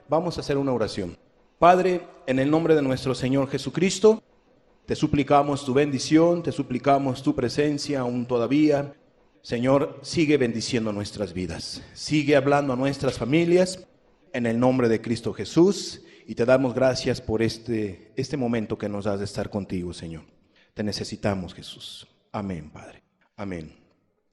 Vamos a hacer una oración. Padre, en el nombre de nuestro Señor Jesucristo, te suplicamos tu bendición, te suplicamos tu presencia aún todavía. Señor, sigue bendiciendo nuestras vidas, sigue hablando a nuestras familias, en el nombre de Cristo Jesús, y te damos gracias por este momento que nos das de estar contigo, Señor. Te necesitamos, Jesús. Amén, Padre. Amén.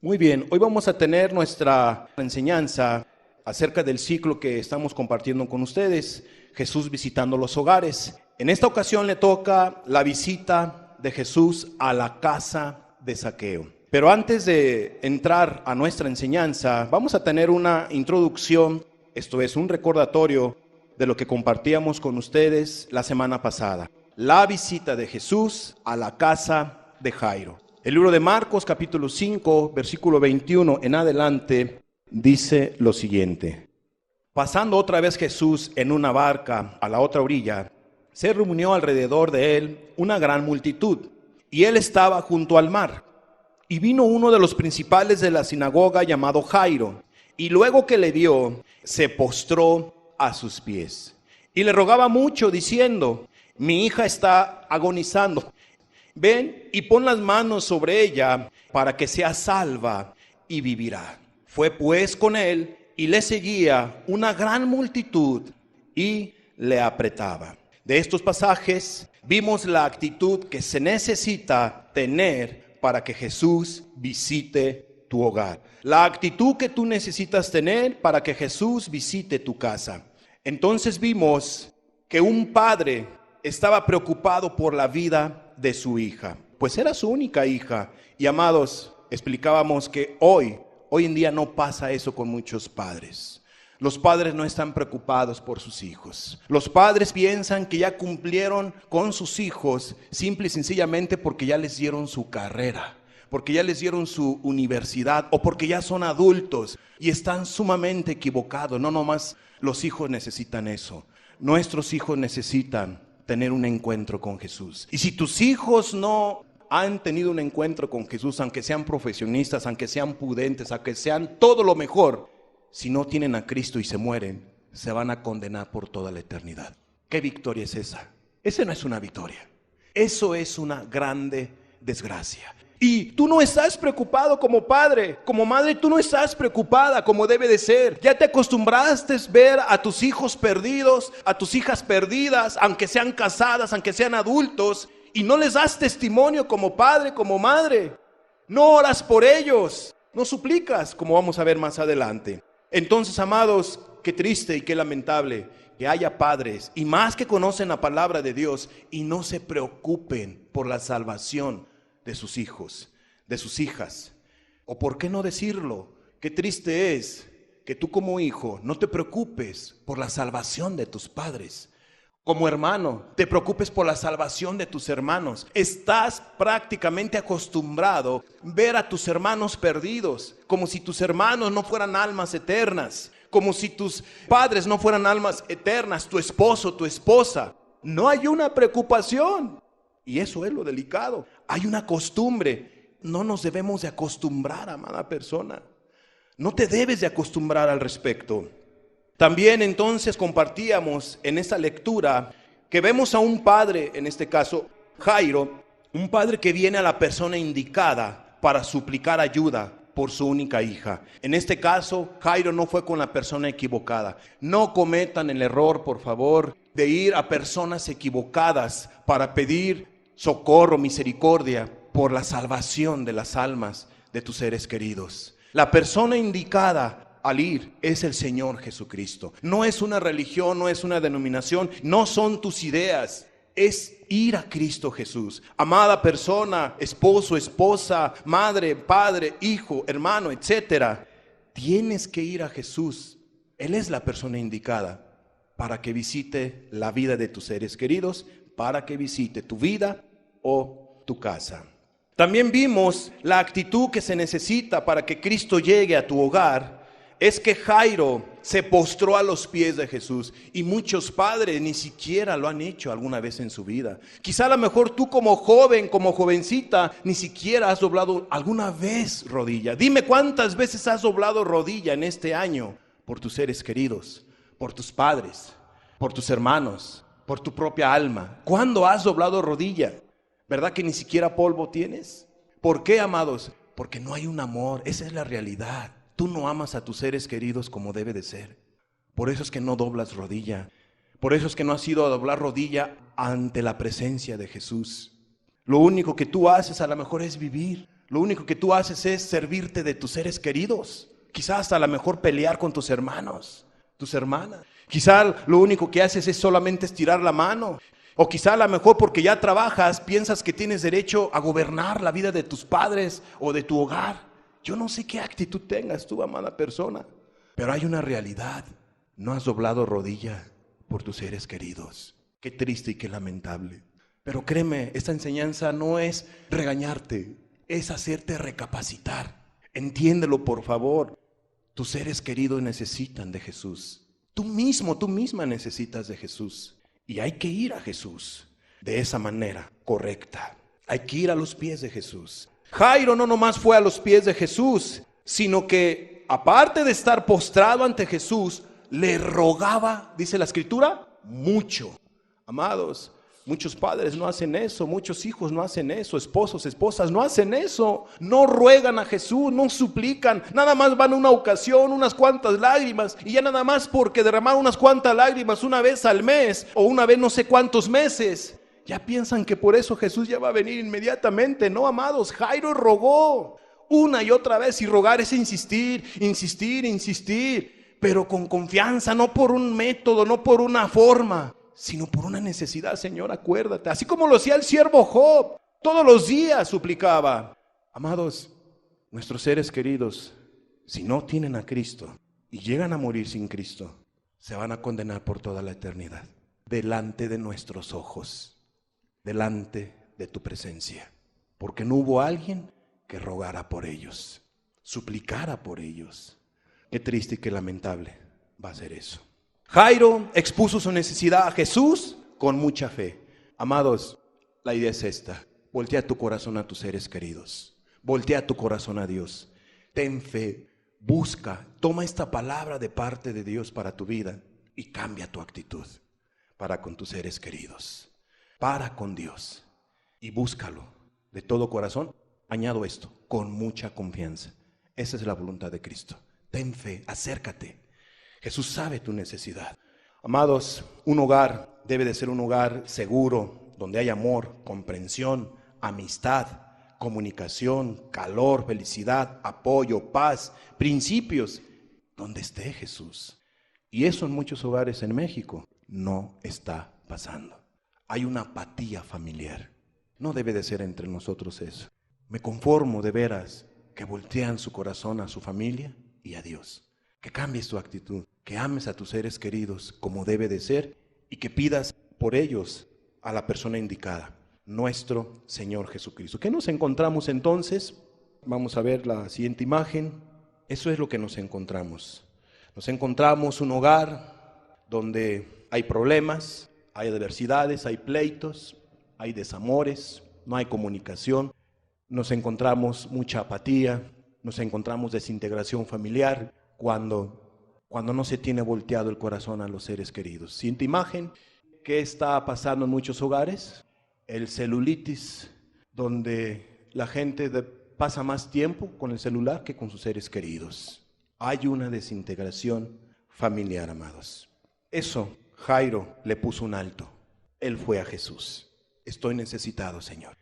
Muy bien, hoy vamos a tener nuestra enseñanza acerca del ciclo que estamos compartiendo con ustedes, Jesús visitando los hogares. En esta ocasión le toca la visita de Jesús a la casa de Zaqueo. Pero antes de entrar a nuestra enseñanza, vamos a tener una introducción, esto es un recordatorio de lo que compartíamos con ustedes la semana pasada. La visita de Jesús a la casa de Jairo. El libro de Marcos, capítulo 5, versículo 21 en adelante, dice lo siguiente: pasando otra vez Jesús en una barca a la otra orilla, se reunió alrededor de él una gran multitud, y él estaba junto al mar. Y vino uno de los principales de la sinagoga llamado Jairo, y luego que le vio, se postró a sus pies, y le rogaba mucho, diciendo: mi hija está agonizando, ven y pon las manos sobre ella, para que sea salva y vivirá. Fue pues con él, y le seguía una gran multitud, y le apretaba. De estos pasajes vimos la actitud que se necesita tener para que Jesús visite tu hogar. La actitud que tú necesitas tener para que Jesús visite tu casa. Entonces vimos que un padre estaba preocupado por la vida de su hija, pues era su única hija. Y amados, explicábamos que hoy en día no pasa eso con muchos padres. Los padres no están preocupados por sus hijos. Los padres piensan que ya cumplieron con sus hijos simple y sencillamente porque ya les dieron su carrera, porque ya les dieron su universidad o porque ya son adultos, y están sumamente equivocados. No nomás los hijos necesitan eso. Nuestros hijos necesitan tener un encuentro con Jesús. Y si tus hijos no han tenido un encuentro con Jesús, aunque sean profesionistas, aunque sean prudentes, aunque sean todo lo mejor, si no tienen a Cristo y se mueren, se van a condenar por toda la eternidad. ¿Qué victoria es esa? Esa no es una victoria. Eso es una grande desgracia. Y tú no estás preocupado como padre, como madre, tú no estás preocupada como debe de ser. Ya te acostumbraste a ver a tus hijos perdidos, a tus hijas perdidas, aunque sean casadas, aunque sean adultos, y no les das testimonio como padre, como madre. No oras por ellos, no suplicas, como vamos a ver más adelante. Entonces, amados, qué triste y qué lamentable que haya padres, y más que conocen la palabra de Dios, y no se preocupen por la salvación de sus hijos, de sus hijas. O por qué no decirlo, qué triste es que tú como hijo no te preocupes por la salvación de tus padres. Como hermano, te preocupes por la salvación de tus hermanos. Estás prácticamente acostumbrado a ver a tus hermanos perdidos, como si tus hermanos no fueran almas eternas, como si tus padres no fueran almas eternas, tu esposo, tu esposa. No hay una preocupación. Y eso es lo delicado. Hay una costumbre. No nos debemos de acostumbrar, amada persona. No te debes de acostumbrar al respecto. También entonces compartíamos en esta lectura que vemos a un padre, en este caso Jairo, un padre que viene a la persona indicada para suplicar ayuda por su única hija. En este caso, Jairo no fue con la persona equivocada. No cometan el error, por favor, de ir a personas equivocadas para pedir socorro, misericordia por la salvación de las almas de tus seres queridos. La persona indicada al ir es el Señor Jesucristo. No es una religión, no es una denominación, no son tus ideas. Es ir a Cristo Jesús. Amada persona, esposo, esposa, madre, padre, hijo, hermano, etcétera. Tienes que ir a Jesús. Él es la persona indicada para que visite la vida de tus seres queridos, para que visite tu vida o tu casa. También vimos la actitud que se necesita para que Cristo llegue a tu hogar. Es que Jairo se postró a los pies de Jesús, y muchos padres ni siquiera lo han hecho alguna vez en su vida. Quizá a lo mejor tú como joven, como jovencita, ni siquiera has doblado alguna vez rodilla. Dime cuántas veces has doblado rodilla en este año por tus seres queridos, por tus padres, por tus hermanos, por tu propia alma. ¿Cuándo has doblado rodilla? ¿Verdad que ni siquiera polvo tienes? ¿Por qué, amados? Porque no hay un amor. Esa es la realidad. Tú no amas a tus seres queridos como debe de ser. Por eso es que no doblas rodilla. Por eso es que no has ido a doblar rodilla ante la presencia de Jesús. Lo único que tú haces a lo mejor es vivir. Lo único que tú haces es servirte de tus seres queridos. Quizás hasta a lo mejor pelear con tus hermanos, tus hermanas. Quizás lo único que haces es solamente estirar la mano. O quizá a lo mejor porque ya trabajas, piensas que tienes derecho a gobernar la vida de tus padres o de tu hogar. Yo no sé qué actitud tengas tú, amada persona, pero hay una realidad. No has doblado rodilla por tus seres queridos. Qué triste y qué lamentable. Pero créeme, esta enseñanza no es regañarte, es hacerte recapacitar. Entiéndelo, por favor. Tus seres queridos necesitan de Jesús. Tú mismo, tú misma necesitas de Jesús. Y hay que ir a Jesús de esa manera correcta. Hay que ir a los pies de Jesús. Jairo no nomás fue a los pies de Jesús, sino que aparte de estar postrado ante Jesús, le rogaba, dice la Escritura, mucho. Amados, muchos padres no hacen eso, muchos hijos no hacen eso, esposos, esposas no hacen eso, no ruegan a Jesús, no suplican, nada más van a una ocasión, unas cuantas lágrimas, y ya nada más porque derramar unas cuantas lágrimas una vez al mes, o una vez no sé cuántos meses, ya piensan que por eso Jesús ya va a venir inmediatamente. No, amados, Jairo rogó una y otra vez, y rogar es insistir, insistir, insistir, pero con confianza, no por un método, no por una forma, sino por una necesidad. Señor, acuérdate, así como lo hacía el siervo Job, todos los días suplicaba. Amados, nuestros seres queridos, si no tienen a Cristo y llegan a morir sin Cristo, se van a condenar por toda la eternidad, delante de nuestros ojos, delante de tu presencia, porque no hubo alguien que rogara por ellos, suplicara por ellos. Qué triste y qué lamentable va a ser eso. Jairo expuso su necesidad a Jesús con mucha fe. Amados, la idea es esta: voltea tu corazón a tus seres queridos, voltea tu corazón a Dios, ten fe, busca, toma esta palabra de parte de Dios para tu vida y cambia tu actitud para con tus seres queridos. Para con Dios y búscalo de todo corazón. Añado esto, con mucha confianza. Esa es la voluntad de Cristo. Ten fe, acércate. Jesús sabe tu necesidad. Amados, un hogar debe de ser un hogar seguro, donde hay amor, comprensión, amistad, comunicación, calor, felicidad, apoyo, paz, principios, donde esté Jesús. Y eso en muchos hogares en México no está pasando. Hay una apatía familiar. No debe de ser entre nosotros eso. Me conformo de veras que voltean su corazón a su familia y a Dios. Que cambies tu actitud, que ames a tus seres queridos como debe de ser y que pidas por ellos a la persona indicada, nuestro Señor Jesucristo. ¿Qué nos encontramos entonces? Vamos a ver la siguiente imagen. Eso es lo que nos encontramos. Nos encontramos un hogar donde hay problemas, hay adversidades, hay pleitos, hay desamores, no hay comunicación. Nos encontramos mucha apatía, nos encontramos desintegración familiar cuando no se tiene volteado el corazón a los seres queridos. Siguiente imagen. ¿Qué está pasando en muchos hogares? El celulitis, donde la gente pasa más tiempo con el celular que con sus seres queridos. Hay una desintegración familiar, amados. Eso Jairo le puso un alto. Él fue a Jesús. Estoy necesitado, Señor.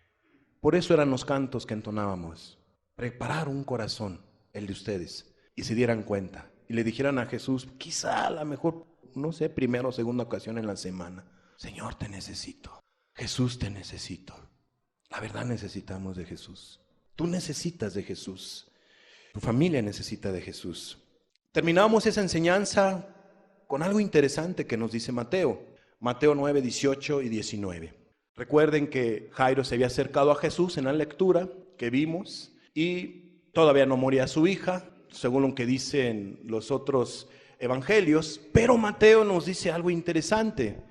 Por eso eran los cantos que entonábamos. Preparar un corazón, el de ustedes, y se dieran cuenta y le dijeran a Jesús, quizá a lo mejor, no sé, primera o segunda ocasión en la semana: Señor, te necesito. Jesús, te necesito. La verdad, necesitamos de Jesús. Tú necesitas de Jesús. Tu familia necesita de Jesús. Terminamos esa enseñanza con algo interesante que nos dice Mateo. Mateo 9, 18 y 19. Recuerden que Jairo se había acercado a Jesús en la lectura que vimos y todavía no moría su hija, según lo que dicen los otros evangelios, pero Mateo nos dice algo interesante.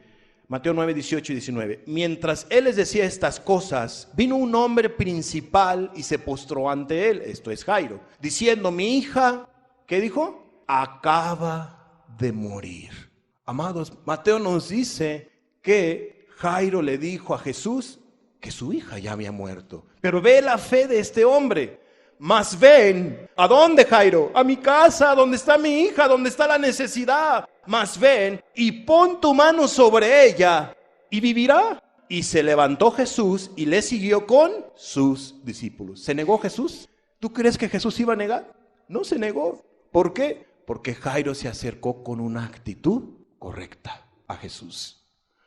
Mateo 9, 18 y 19. Mientras él les decía estas cosas, vino un hombre principal y se postró ante él, esto es Jairo, diciendo: mi hija, ¿qué dijo? Acaba de morir. Amados, Mateo nos dice que Jairo le dijo a Jesús que su hija ya había muerto. Pero ve la fe de este hombre. Mas ven, ¿a dónde, Jairo? A mi casa, donde está mi hija, donde está la necesidad. Mas ven y pon tu mano sobre ella y vivirá. Y se levantó Jesús y le siguió con sus discípulos. ¿Se negó Jesús? ¿Tú crees que Jesús iba a negar? No se negó. ¿Por qué? Porque Jairo se acercó con una actitud correcta a Jesús.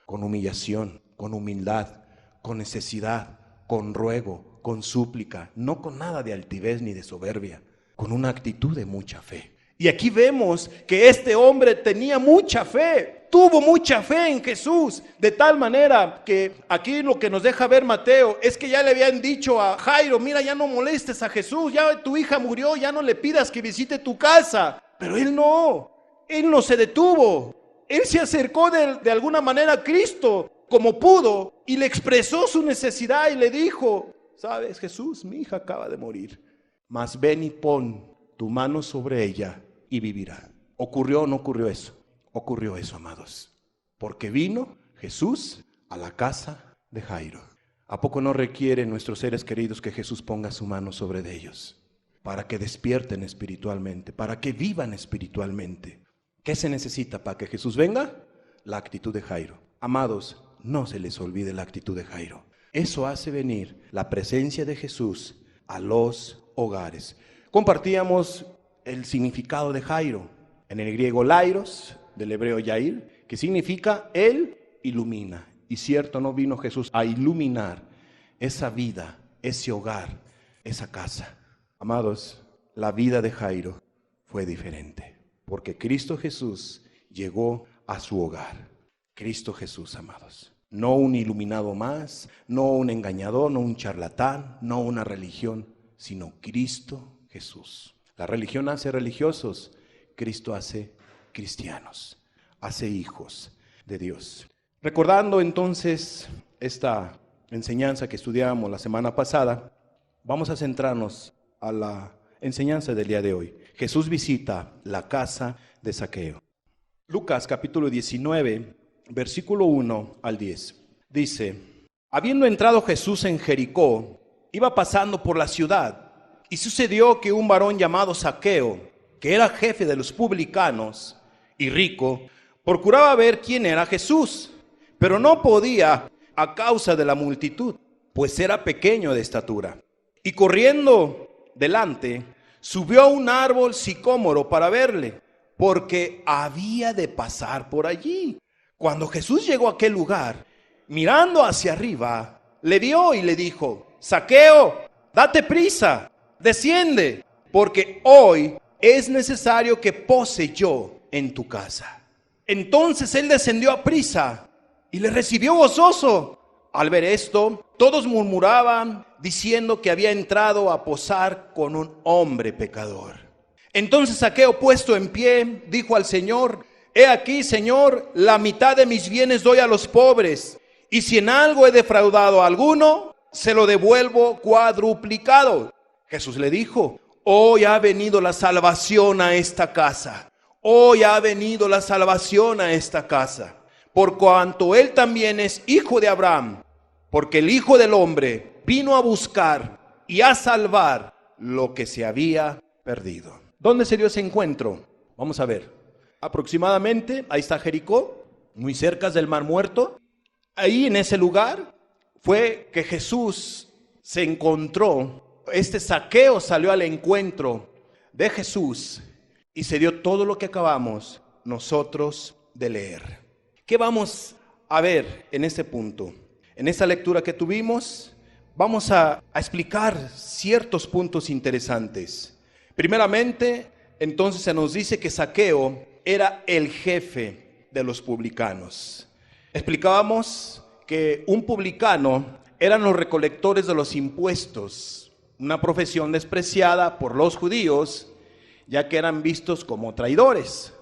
Con humillación, con humildad, con necesidad, con ruego, con súplica. No con nada de altivez ni de soberbia. Con una actitud de mucha fe. Y aquí vemos que este hombre tenía mucha fe, tuvo mucha fe en Jesús, de tal manera que aquí lo que nos deja ver Mateo es que ya le habían dicho a Jairo, mira, ya no molestes a Jesús, ya tu hija murió, ya no le pidas que visite tu casa. Pero él no se detuvo, él se acercó de alguna manera a Cristo como pudo y le expresó su necesidad y le dijo, sabes Jesús, mi hija acaba de morir, mas ven y pon tu mano sobre ella y vivirá. ¿Ocurrió o no ocurrió eso? Ocurrió eso, amados. Porque vino Jesús a la casa de Jairo. ¿A poco no requieren nuestros seres queridos que Jesús ponga su mano sobre de ellos? Para que despierten espiritualmente, para que vivan espiritualmente. ¿Qué se necesita para que Jesús venga? La actitud de Jairo. Amados, no se les olvide la actitud de Jairo. Eso hace venir la presencia de Jesús a los hogares. Compartíamos el significado de Jairo. En el griego Lairos, del hebreo Yair, que significa Él ilumina. Y cierto, no vino Jesús a iluminar esa vida, ese hogar, esa casa. Amados, la vida de Jairo fue diferente, porque Cristo Jesús llegó a su hogar. Cristo Jesús, amados. No un iluminado más, no un engañador, no un charlatán, no una religión, sino Cristo Jesús. La religión hace religiosos, Cristo hace cristianos, hace hijos de Dios. Recordando entonces esta enseñanza que estudiamos la semana pasada, vamos a centrarnos a la enseñanza del día de hoy. Jesús visita la casa de Zaqueo. Lucas capítulo 19, versículo 1 al 10. Dice, habiendo entrado Jesús en Jericó, iba pasando por la ciudad, y sucedió que un varón llamado Zaqueo, que era jefe de los publicanos y rico, procuraba ver quién era Jesús, pero no podía a causa de la multitud, pues era pequeño de estatura. Y corriendo delante, subió a un árbol sicómoro para verle, porque había de pasar por allí. Cuando Jesús llegó a aquel lugar, mirando hacia arriba, le vio y le dijo, Zaqueo, date prisa, desciende, porque hoy es necesario que pose yo en tu casa. Entonces él descendió a prisa y le recibió gozoso. Al ver esto, todos murmuraban, diciendo que había entrado a posar con un hombre pecador. Entonces Zaqueo, puesto en pie, dijo al Señor, he aquí, Señor, la mitad de mis bienes doy a los pobres, y si en algo he defraudado a alguno, se lo devuelvo cuadruplicado. Jesús le dijo, hoy ha venido la salvación a esta casa. Hoy ha venido la salvación a esta casa, por cuanto él también es hijo de Abraham, porque el Hijo del Hombre vino a buscar y a salvar lo que se había perdido. ¿Dónde se dio ese encuentro? Vamos a ver. Aproximadamente, ahí está Jericó, muy cerca del Mar Muerto. Ahí en ese lugar fue que Jesús se encontró. Este Zaqueo salió al encuentro de Jesús y se dio todo lo que acabamos nosotros de leer. ¿Qué vamos a ver en este punto? En esta lectura que tuvimos, vamos a explicar ciertos puntos interesantes. Primeramente, entonces se nos dice que Zaqueo era el jefe de los publicanos. Explicábamos que un publicano eran los recolectores de los impuestos, una profesión despreciada por los judíos, ya que eran vistos como traidores.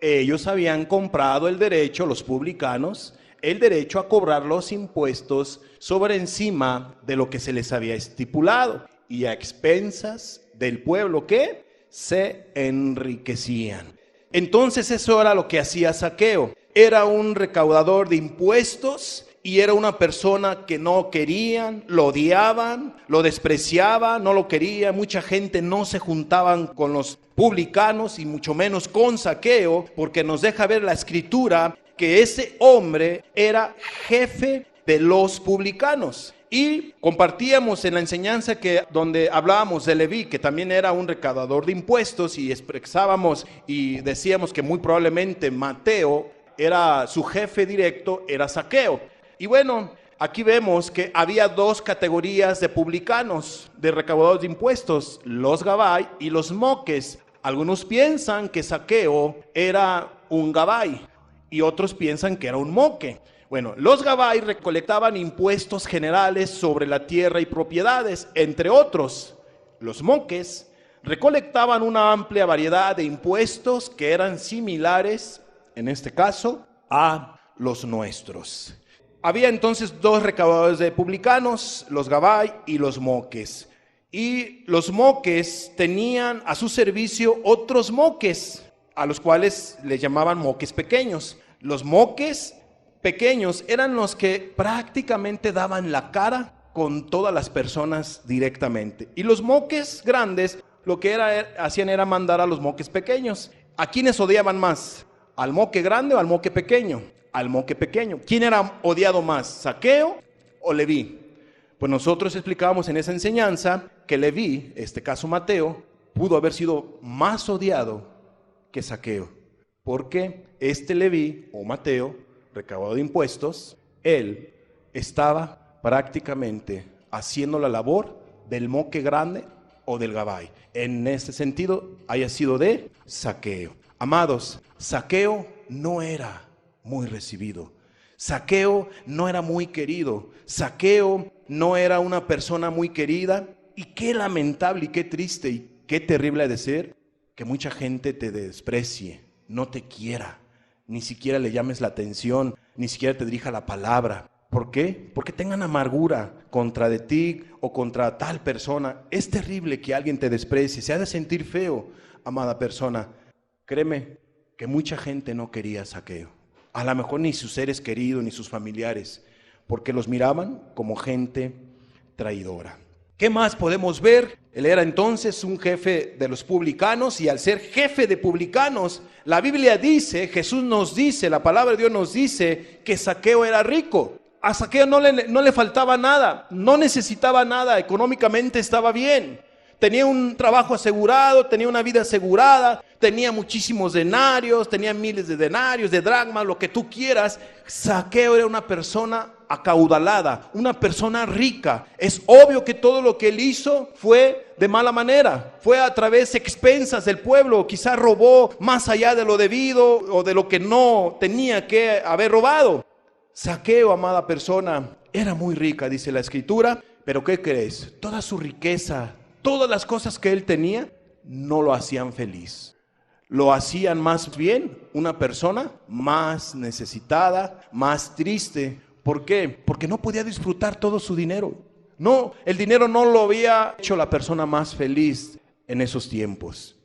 Ellos habían comprado el derecho, los publicanos, el derecho a cobrar los impuestos sobre encima de lo que se les había estipulado y a expensas del pueblo que se enriquecían. Entonces eso era lo que hacía Zaqueo. era un recaudador de impuestos y era una persona que no querían, lo odiaban, lo despreciaban, no lo querían. Mucha gente no se juntaban con los publicanos y mucho menos con Zaqueo, porque nos deja ver la escritura que ese hombre era jefe de los publicanos. Y compartíamos en la enseñanza que donde hablábamos de Leví, que también era un recaudador de impuestos, y expresábamos y decíamos que muy probablemente Mateo era su jefe directo, era Zaqueo. Y bueno, aquí vemos que había dos categorías de publicanos, de recaudadores de impuestos, los Gabai y los moques. Algunos piensan que Zaqueo era un Gabai y otros piensan que era un moque. Bueno, los Gabai recolectaban impuestos generales sobre la tierra y propiedades, entre otros. Los moques recolectaban una amplia variedad de impuestos que eran similares, en este caso, a los nuestros. Había entonces dos recaudadores de publicanos, los Gabai y los moques. Y los moques tenían a su servicio otros moques, a los cuales les llamaban moques pequeños. Los moques pequeños eran los que prácticamente daban la cara con todas las personas directamente. Y los moques grandes lo que hacían era mandar a los moques pequeños. ¿A quiénes odiaban más? ¿Al moque grande o al moque pequeño? Al moque pequeño. ¿Quién era odiado más? ¿Zaqueo o Leví? Pues nosotros explicábamos en esa enseñanza que Leví, este caso Mateo, pudo haber sido más odiado que Zaqueo. Porque este Leví o Mateo, recaudador de impuestos, él estaba prácticamente haciendo la labor del moque grande o del Gabai. En este sentido, haya sido de Zaqueo. Amados, Zaqueo no era muy recibido. Zaqueo no era muy querido. Zaqueo no era una persona muy querida. Y qué lamentable y qué triste y qué terrible ha de ser que mucha gente te desprecie, no te quiera, ni siquiera le llames la atención, ni siquiera te dirija la palabra. ¿Por qué? Porque tengan amargura contra de ti o contra tal persona. Es terrible que alguien te desprecie, se ha de sentir feo, amada persona. Créeme que mucha gente no quería a Zaqueo. A lo mejor ni sus seres queridos, ni sus familiares, porque los miraban como gente traidora. ¿Qué más podemos ver? Él era entonces un jefe de los publicanos, y al ser jefe de publicanos, la Biblia dice, Jesús nos dice, la palabra de Dios nos dice que Zaqueo era rico. A Zaqueo no le faltaba nada, no necesitaba nada, económicamente estaba bien. Tenía un trabajo asegurado, tenía una vida asegurada, tenía muchísimos denarios, tenía miles de denarios, de dracmas, lo que tú quieras. Zaqueo era una persona acaudalada, una persona rica. Es obvio que todo lo que él hizo fue de mala manera, fue a través de expensas del pueblo, quizás robó más allá de lo debido o de lo que no tenía que haber robado. Zaqueo, amada persona, era muy rica, dice la escritura, pero ¿qué crees? Toda su riqueza, todas las cosas que él tenía, no lo hacían feliz. Lo hacían más bien una persona más necesitada, más triste. ¿Por qué? Porque no podía disfrutar todo su dinero. No, el dinero no lo había hecho la persona más feliz en esos tiempos.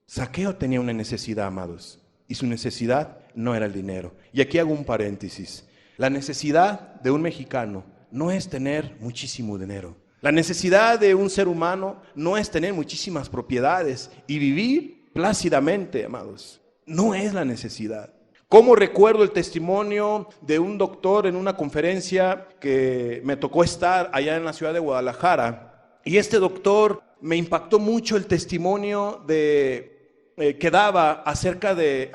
Zaqueo tenía una necesidad, amados, y su necesidad no era el dinero. Y aquí hago un paréntesis. La necesidad de un mexicano no es tener muchísimo dinero. La necesidad de un ser humano no es tener muchísimas propiedades y vivir plácidamente, amados. No es la necesidad. Como recuerdo el testimonio de un doctor en una conferencia que me tocó estar allá en la ciudad de Guadalajara. Y este doctor me impactó mucho el testimonio que daba acerca de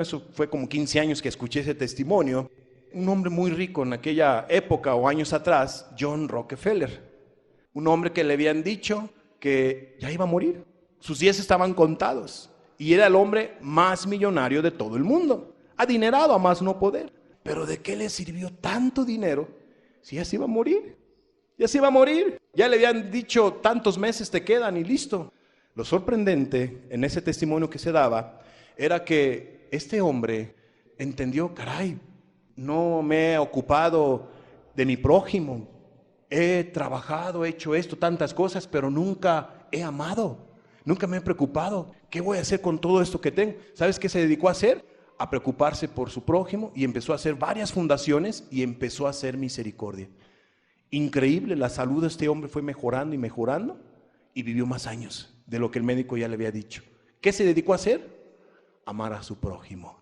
eso fue como 15 años que escuché ese testimonio. Un hombre muy rico en aquella época o años atrás, John Rockefeller. Un hombre que le habían dicho que ya iba a morir. Sus días estaban contados. Y era el hombre más millonario de todo el mundo. Adinerado a más no poder. Pero ¿de qué le sirvió tanto dinero si ya se iba a morir? Ya se iba a morir. Ya le habían dicho tantos meses te quedan y listo. Lo sorprendente en ese testimonio que se daba era que este hombre entendió, caray, no me he ocupado de mi prójimo. He trabajado, he hecho esto, tantas cosas, pero nunca he amado. Nunca me he preocupado. ¿Qué voy a hacer con todo esto que tengo? ¿Sabes qué se dedicó a hacer? a preocuparse por su prójimo y empezó a hacer varias fundaciones y empezó a hacer misericordia. Increíble, la salud de este hombre fue mejorando y mejorando y vivió más años de lo que el médico ya le había dicho. ¿Qué se dedicó a hacer? Amar a su prójimo.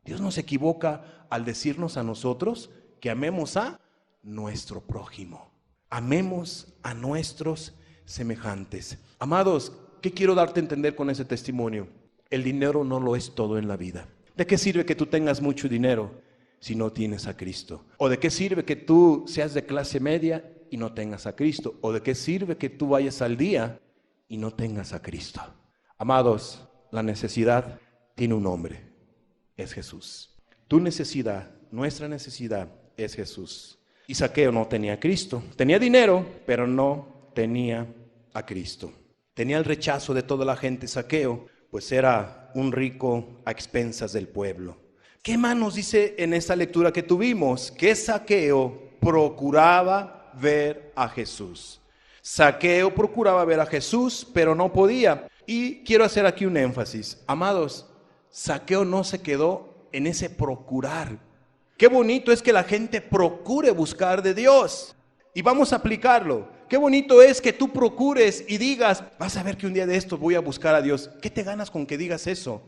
Dios no se equivoca al decirnos a nosotros que amemos a nuestro prójimo. Amemos a nuestros semejantes. Amados, ¿qué quiero darte a entender con ese testimonio? El dinero no lo es todo en la vida. ¿De qué sirve que tú tengas mucho dinero si no tienes a Cristo? ¿O de qué sirve que tú seas de clase media y no tengas a Cristo? ¿O de qué sirve que tú vayas al día y no tengas a Cristo? Amados, la necesidad tiene un nombre, es Jesús. Tu necesidad, nuestra necesidad es Jesús. Y Zaqueo no tenía a Cristo. Tenía dinero, pero no tenía a Cristo. Tenía el rechazo de toda la gente. Zaqueo, pues era un rico a expensas del pueblo. ¿Qué más nos dice en esta lectura que tuvimos? Que Zaqueo procuraba ver a Jesús. Zaqueo procuraba ver a Jesús, pero no podía. Y quiero hacer aquí un énfasis. Amados, Zaqueo no se quedó en ese procurar. Qué bonito es que la gente procure buscar de Dios. Y vamos a aplicarlo. Qué bonito es que tú procures y digas, vas a ver que un día de estos voy a buscar a Dios. ¿Qué te ganas con que digas eso?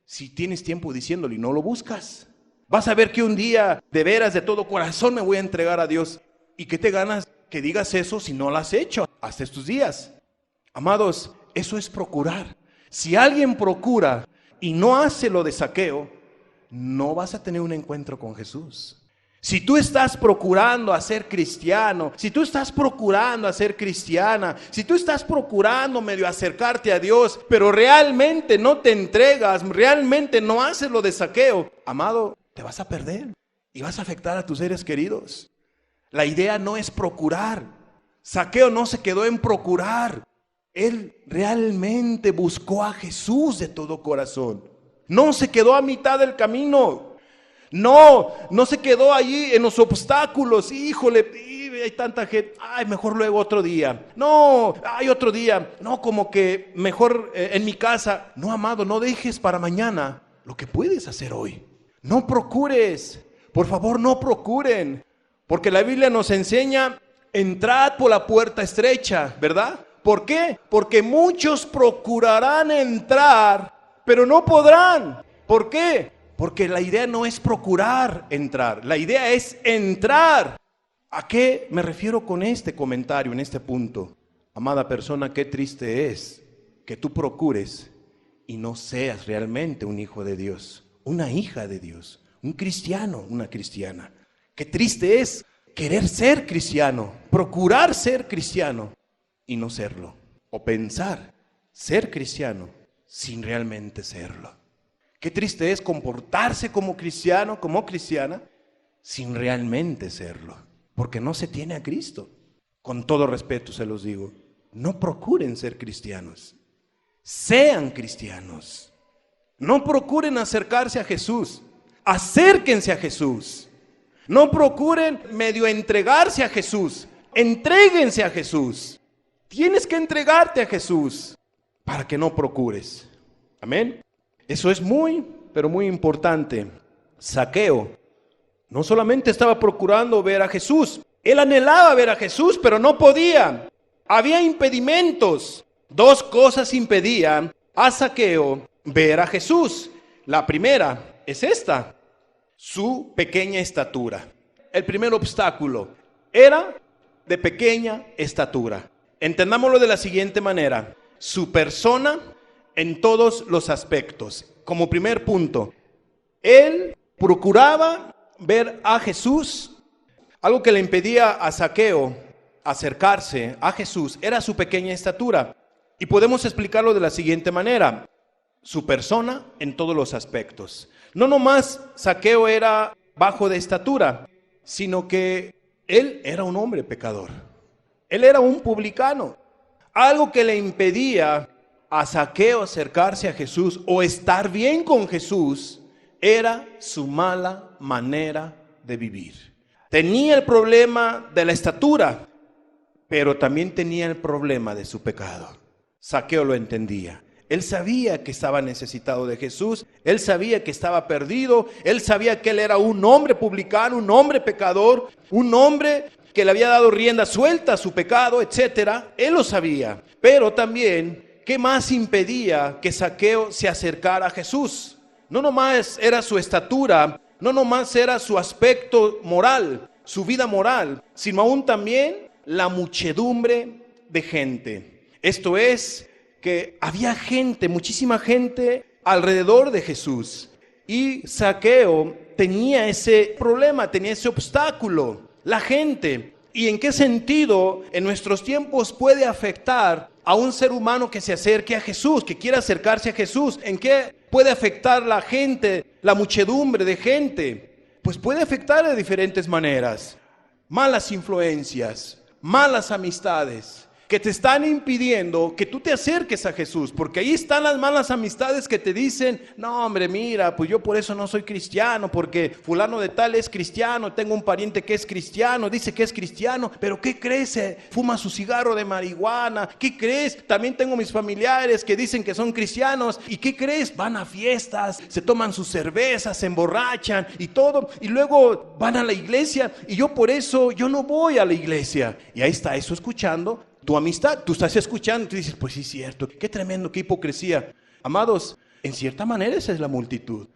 Si tienes tiempo diciéndolo y no lo buscas. Vas a ver que un día de veras, de todo corazón me voy a entregar a Dios. ¿Y qué te ganas que digas eso si no lo has hecho hasta estos días? Amados, eso es procurar. Si alguien procura y no hace lo de Zaqueo, no vas a tener un encuentro con Jesús. Si tú estás procurando a ser cristiano, si tú estás procurando a ser cristiana, si tú estás procurando medio acercarte a Dios, pero realmente no te entregas, realmente no haces lo de Zaqueo, amado, te vas a perder y vas a afectar a tus seres queridos. La idea no es procurar. Zaqueo no se quedó en procurar. Él realmente buscó a Jesús de todo corazón. No se quedó a mitad del camino. No se quedó allí en los obstáculos. Híjole, hay tanta gente. Ay, mejor luego otro día. No, hay otro día. No, como que mejor en mi casa. No, amado, no dejes para mañana lo que puedes hacer hoy. No procures. Por favor, no procuren. Porque la Biblia nos enseña, entrad por la puerta estrecha, ¿verdad? ¿Por qué? Porque muchos procurarán entrar, pero no podrán. ¿Por qué? Porque la idea no es procurar entrar, la idea es entrar. ¿A qué me refiero con este comentario, en este punto? Amada persona, qué triste es que tú procures y no seas realmente un hijo de Dios, una hija de Dios, un cristiano, una cristiana. Qué triste es querer ser cristiano, procurar ser cristiano y no serlo. O pensar ser cristiano sin realmente serlo. Qué triste es comportarse como cristiano, como cristiana, sin realmente serlo. Porque no se tiene a Cristo. Con todo respeto se los digo, no procuren ser cristianos. Sean cristianos. No procuren acercarse a Jesús. Acérquense a Jesús. No procuren medio entregarse a Jesús. Entréguense a Jesús. Tienes que entregarte a Jesús para que no procures. Amén. Eso es muy, pero muy importante. Zaqueo no solamente estaba procurando ver a Jesús, él anhelaba ver a Jesús, pero no podía. Había impedimentos. Dos cosas impedían a Zaqueo ver a Jesús. La primera es esta: su pequeña estatura. El primer obstáculo era de pequeña estatura. Entendámoslo de la siguiente manera: su persona en todos los aspectos. Como primer punto, él procuraba ver a Jesús. Algo que le impedía a Zaqueo acercarse a Jesús era su pequeña estatura. Y podemos explicarlo de la siguiente manera: su persona en todos los aspectos. No nomás Zaqueo era bajo de estatura, sino que él era un hombre pecador. Él era un publicano. Algo que le impedía a Zaqueo acercarse a Jesús o estar bien con Jesús era su mala manera de vivir. Tenía el problema de la estatura, pero también tenía el problema de su pecado. Zaqueo lo entendía. Él sabía que estaba necesitado de Jesús, él sabía que estaba perdido, él sabía que él era un hombre publicano, un hombre pecador, un hombre que le había dado rienda suelta a su pecado, etcétera. Él lo sabía, pero también, ¿qué más impedía que Zaqueo se acercara a Jesús? No nomás era su estatura, no nomás era su aspecto moral, su vida moral, sino aún también la muchedumbre de gente. Esto es, que había gente, muchísima gente alrededor de Jesús. Y Zaqueo tenía ese problema, tenía ese obstáculo, la gente. ¿Y en qué sentido en nuestros tiempos puede afectar a un ser humano que se acerque a Jesús, que quiera acercarse a Jesús? ¿En qué puede afectar la gente, la muchedumbre de gente? Pues puede afectar de diferentes maneras. Malas influencias, malas amistades, que te están impidiendo que tú te acerques a Jesús, porque ahí están las malas amistades que te dicen, no hombre, mira, pues yo por eso no soy cristiano, porque fulano de tal es cristiano, tengo un pariente que es cristiano, dice que es cristiano, pero ¿qué crees? Fuma su cigarro de marihuana, ¿qué crees? También tengo mis familiares que dicen que son cristianos, ¿y qué crees? Van a fiestas, se toman sus cervezas, se emborrachan y todo, y luego van a la iglesia, y yo por eso, yo no voy a la iglesia. Y ahí está eso escuchando tu amistad, tú estás escuchando y tú dices, pues sí es cierto, qué tremendo, qué hipocresía. Amados, en cierta manera esa es la multitud.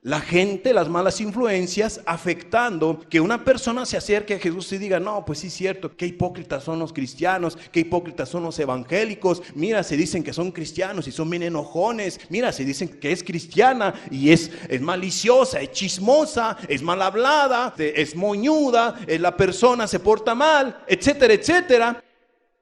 La gente, las malas influencias afectando que una persona se acerque a Jesús y diga, no, pues sí es cierto, qué hipócritas son los cristianos, qué hipócritas son los evangélicos. Mira, se dicen que son cristianos y son bien enojones. Mira, se dicen que es cristiana y es maliciosa, es chismosa, es mal hablada, es moñuda, la persona se porta mal, etcétera, etcétera.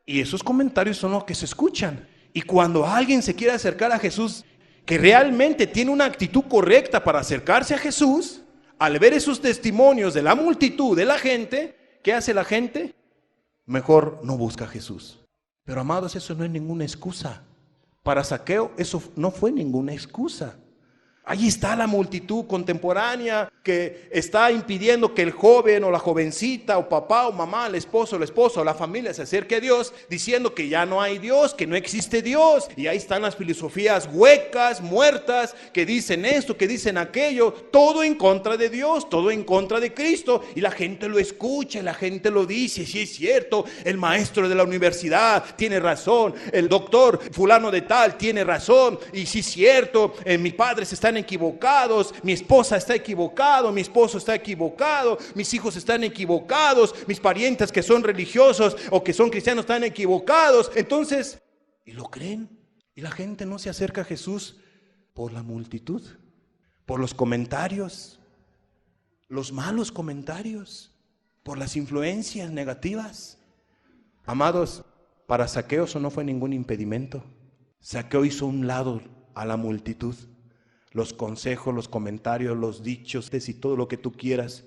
Y esos comentarios son los que se escuchan. Y cuando alguien se quiere acercar a Jesús, que realmente tiene una actitud correcta para acercarse a Jesús, al ver esos testimonios de la multitud, de la gente, ¿qué hace la gente? Mejor no busca a Jesús. Pero amados, eso no es ninguna excusa. Para Zaqueo eso no fue ninguna excusa. Ahí está la multitud contemporánea que está impidiendo que el joven o la jovencita o papá o mamá, el esposo o la esposa o la familia se acerque a Dios, diciendo que ya no hay Dios, que no existe Dios. Y ahí están las filosofías huecas, muertas, que dicen esto, que dicen aquello, todo en contra de Dios, todo en contra de Cristo. Y la gente lo escucha, y la gente lo dice, sí es cierto, el maestro de la universidad tiene razón, el doctor fulano de tal tiene razón, y sí es cierto, mis padres están equivocados, mi esposa está equivocado, mi esposo está equivocado, mis hijos están equivocados, mis parientes que son religiosos o que son cristianos están equivocados. Entonces, ¿y lo creen? Y la gente no se acerca a Jesús por la multitud, por los comentarios, los malos comentarios, por las influencias negativas. Amados, para Zaqueo eso no fue ningún impedimento. Zaqueo hizo un lado a la multitud. Los consejos, los comentarios, los dichos y todo lo que tú quieras,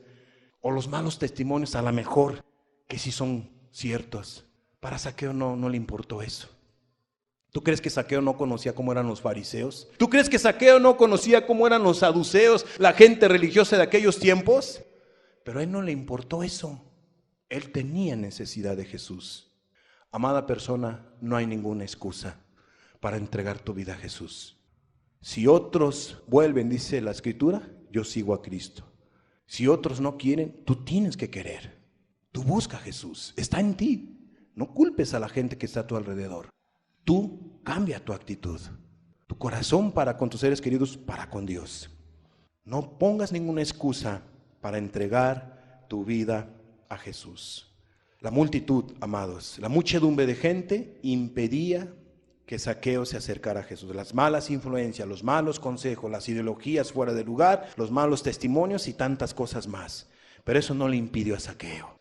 o los malos testimonios a lo mejor que sí son ciertos. Para Zaqueo no le importó eso. ¿Tú crees que Zaqueo no conocía cómo eran los fariseos? ¿Tú crees que Zaqueo no conocía cómo eran los saduceos, la gente religiosa de aquellos tiempos? Pero a él no le importó eso. Él tenía necesidad de Jesús. Amada persona, no hay ninguna excusa para entregar tu vida a Jesús. Si otros vuelven, dice la Escritura, yo sigo a Cristo. Si otros no quieren, tú tienes que querer. Tú busca a Jesús, está en ti. No culpes a la gente que está a tu alrededor. Tú cambia tu actitud, tu corazón para con tus seres queridos, para con Dios. No pongas ninguna excusa para entregar tu vida a Jesús. La multitud, amados, la muchedumbre de gente impedía que Zaqueo se acercara a Jesús. Las malas influencias, los malos consejos, las ideologías fuera de lugar, los malos testimonios y tantas cosas más. Pero eso no le impidió a Zaqueo.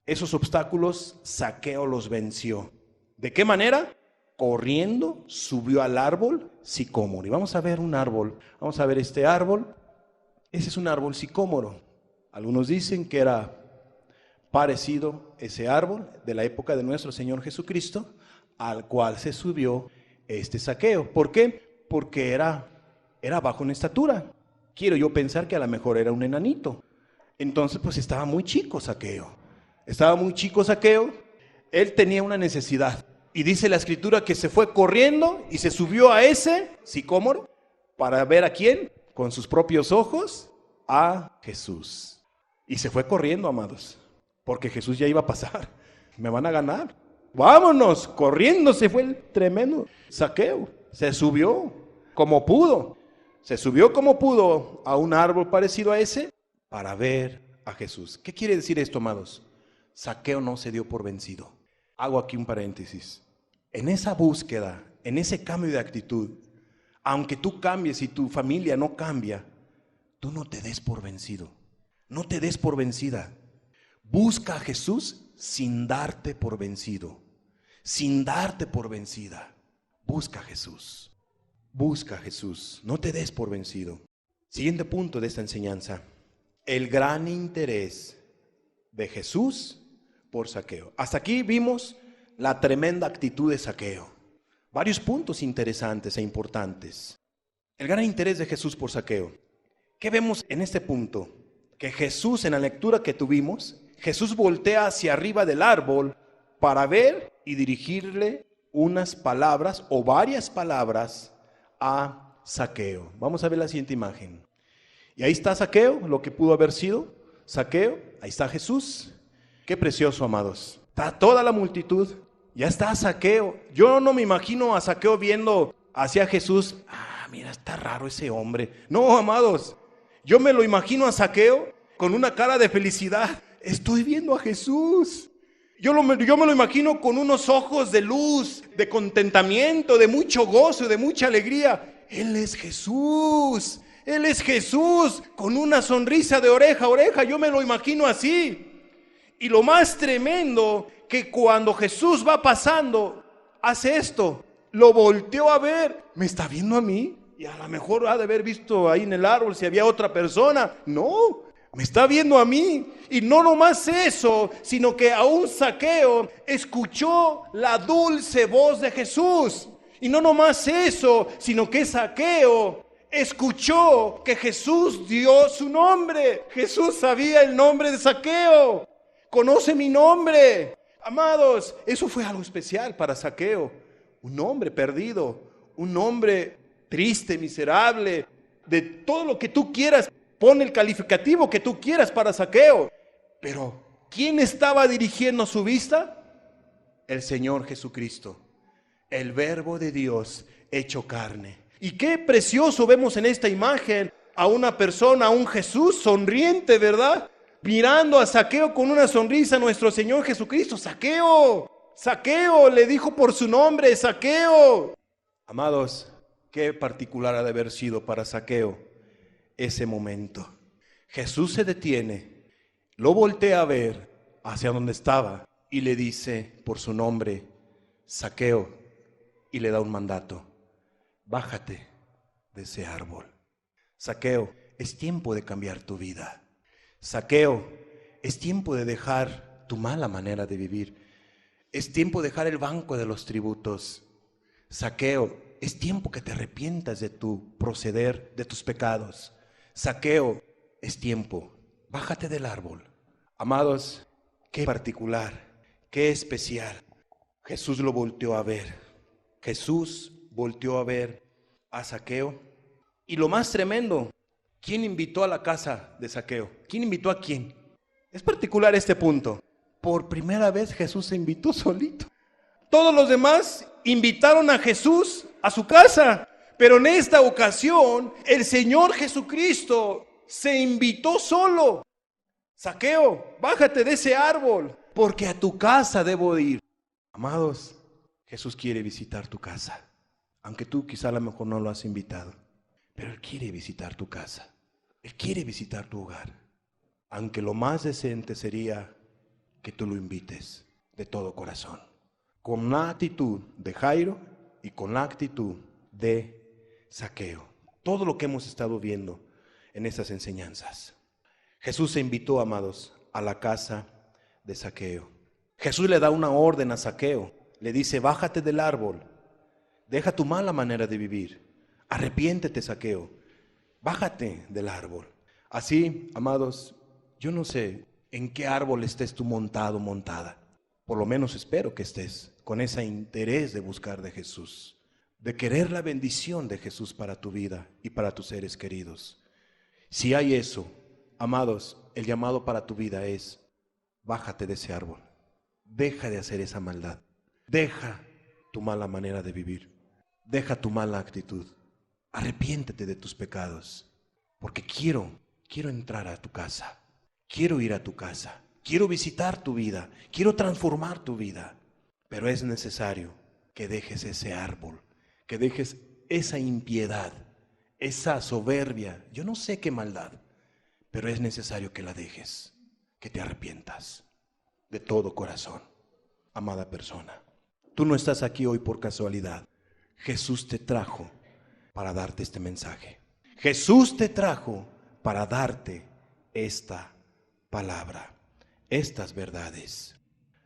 Esos obstáculos Zaqueo los venció. ¿De qué manera? Corriendo, subió al árbol sicómoro. Y vamos a ver un árbol. Vamos a ver este árbol. Ese es un árbol sicómoro. Algunos dicen que era parecido ese árbol de la época de nuestro Señor Jesucristo, al cual se subió este Zaqueo. ¿Por qué? Porque era bajo en estatura. Quiero yo pensar que a lo mejor era un enanito. Entonces pues estaba muy chico Zaqueo. Estaba muy chico Zaqueo. Él tenía una necesidad. Y dice la escritura que se fue corriendo y se subió a ese sicómoro para ver a quién, con sus propios ojos, a Jesús. Y se fue corriendo, amados, porque Jesús ya iba a pasar. Me van a ganar. Vámonos, corriendo se fue el tremendo Zaqueo. Se subió como pudo. Se subió como pudo a un árbol parecido a ese para ver a Jesús. ¿Qué quiere decir esto, amados? Zaqueo no se dio por vencido. Hago aquí un paréntesis. En esa búsqueda, en ese cambio de actitud, aunque tú cambies y tu familia no cambia, tú no te des por vencido. No te des por vencida. Busca a Jesús sin darte por vencido. Sin darte por vencida. Busca a Jesús. Busca a Jesús. No te des por vencido. Siguiente punto de esta enseñanza. El gran interés de Jesús por Zaqueo. Hasta aquí vimos la tremenda actitud de Zaqueo. Varios puntos interesantes e importantes. El gran interés de Jesús por Zaqueo. ¿Qué vemos en este punto? Que Jesús, en la lectura que tuvimos, Jesús voltea hacia arriba del árbol para ver y dirigirle unas palabras o varias palabras a Zaqueo. Vamos a ver la siguiente imagen. Y ahí está Zaqueo, lo que pudo haber sido Zaqueo. Ahí está Jesús. Qué precioso, amados. Está toda la multitud. Ya está Zaqueo. Yo no me imagino a Zaqueo viendo hacia Jesús. Mira, está raro ese hombre. No, amados. Yo me lo imagino a Zaqueo con una cara de felicidad. Estoy viendo a Jesús. Yo me lo imagino con unos ojos de luz, de contentamiento, de mucho gozo, de mucha alegría. Él es Jesús. Él es Jesús, con una sonrisa de oreja a oreja. Yo me lo imagino así. Y lo más tremendo, que cuando Jesús va pasando, hace esto. Lo volteó a ver. ¿Me está viendo a mí? Y a lo mejor ha de haber visto ahí en el árbol si había otra persona. No, me está viendo a mí. Y no nomás eso, sino que aún Zaqueo escuchó la dulce voz de Jesús. Y no nomás eso, sino que Zaqueo escuchó que Jesús dio su nombre. Jesús sabía el nombre de Zaqueo. Conoce mi nombre. Amados, eso fue algo especial para Zaqueo. Un hombre perdido, un hombre triste, miserable, de todo lo que tú quieras. Pon el calificativo que tú quieras para Zaqueo. Pero ¿quién estaba dirigiendo su vista? El Señor Jesucristo, el Verbo de Dios hecho carne. Y qué precioso vemos en esta imagen a una persona, a un Jesús sonriente, ¿verdad? Mirando a Zaqueo con una sonrisa, nuestro Señor Jesucristo. Zaqueo, Zaqueo, le dijo por su nombre, Zaqueo. Amados, qué particular ha de haber sido para Zaqueo ese momento. Jesús se detiene, lo voltea a ver hacia donde estaba y le dice por su nombre, Zaqueo, y le da un mandato. Bájate de ese árbol. Zaqueo, es tiempo de cambiar tu vida. Zaqueo, es tiempo de dejar tu mala manera de vivir. Es tiempo de dejar el banco de los tributos. Zaqueo, es tiempo que te arrepientas de tu proceder, de tus pecados. Zaqueo, es tiempo. Bájate del árbol. Amados, qué particular, qué especial. Jesús lo volteó a ver. Jesús volteó a ver a Zaqueo. Y lo más tremendo, ¿quién invitó a la casa de Zaqueo? ¿Quién invitó a quién? Es particular este punto. Por primera vez Jesús se invitó solito. Todos los demás invitaron a Jesús a su casa, pero en esta ocasión el Señor Jesucristo se invitó solo. Zaqueo, bájate de ese árbol, porque a tu casa debo ir. Amados, Jesús quiere visitar tu casa, aunque tú quizá a lo mejor no lo has invitado, pero Él quiere visitar tu casa. Él quiere visitar tu hogar, aunque lo más decente sería que tú lo invites de todo corazón, con la actitud de Jairo y con la actitud de Zaqueo. Todo lo que hemos estado viendo en estas enseñanzas. Jesús se invitó, amados, a la casa de Zaqueo. Jesús le da una orden a Zaqueo. Le dice, bájate del árbol, deja tu mala manera de vivir, arrepiéntete, Zaqueo, bájate del árbol. Así, amados, yo no sé en qué árbol estés tú montado, montada. por lo menos espero que estés con ese interés de buscar de Jesús, de querer la bendición de Jesús para tu vida y para tus seres queridos. Si hay eso, amados, el llamado para tu vida es: bájate de ese árbol, deja de hacer esa maldad, deja tu mala manera de vivir, deja tu mala actitud, arrepiéntete de tus pecados, porque quiero entrar a tu casa, quiero ir a tu casa, quiero visitar tu vida, quiero transformar tu vida, pero es necesario que dejes ese árbol, que dejes esa impiedad, esa soberbia, yo no sé qué maldad, pero es necesario que la dejes, que te arrepientas de todo corazón. Amada persona, tú no estás aquí hoy por casualidad. Jesús te trajo para darte este mensaje. Jesús te trajo para darte esta palabra, estas verdades.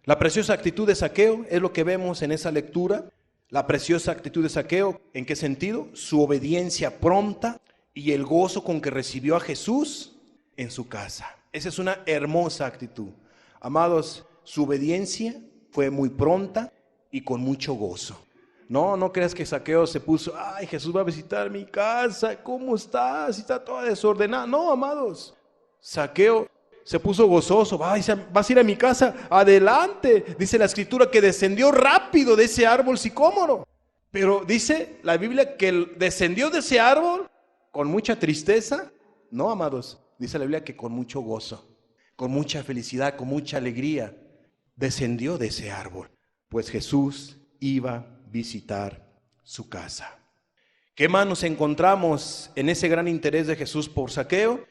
La preciosa actitud de Zaqueo es lo que vemos en esa lectura. La preciosa actitud de Zaqueo, ¿en qué sentido? Su obediencia pronta y el gozo con que recibió a Jesús en su casa. Esa es una hermosa actitud. Amados, su obediencia fue muy pronta y con mucho gozo. No creas que Zaqueo se puso: ay, Jesús va a visitar mi casa, ¿cómo estás? Está toda desordenada. No, amados, Zaqueo se puso gozoso: vas a ir a mi casa, adelante. Dice la escritura que descendió rápido de ese árbol sicómoro. Pero dice la Biblia que descendió de ese árbol con mucha tristeza. No, amados, dice la Biblia que con mucho gozo, con mucha felicidad, con mucha alegría, descendió de ese árbol, pues Jesús iba a visitar su casa. ¿Qué más nos encontramos en ese gran interés de Jesús por Zaqueo?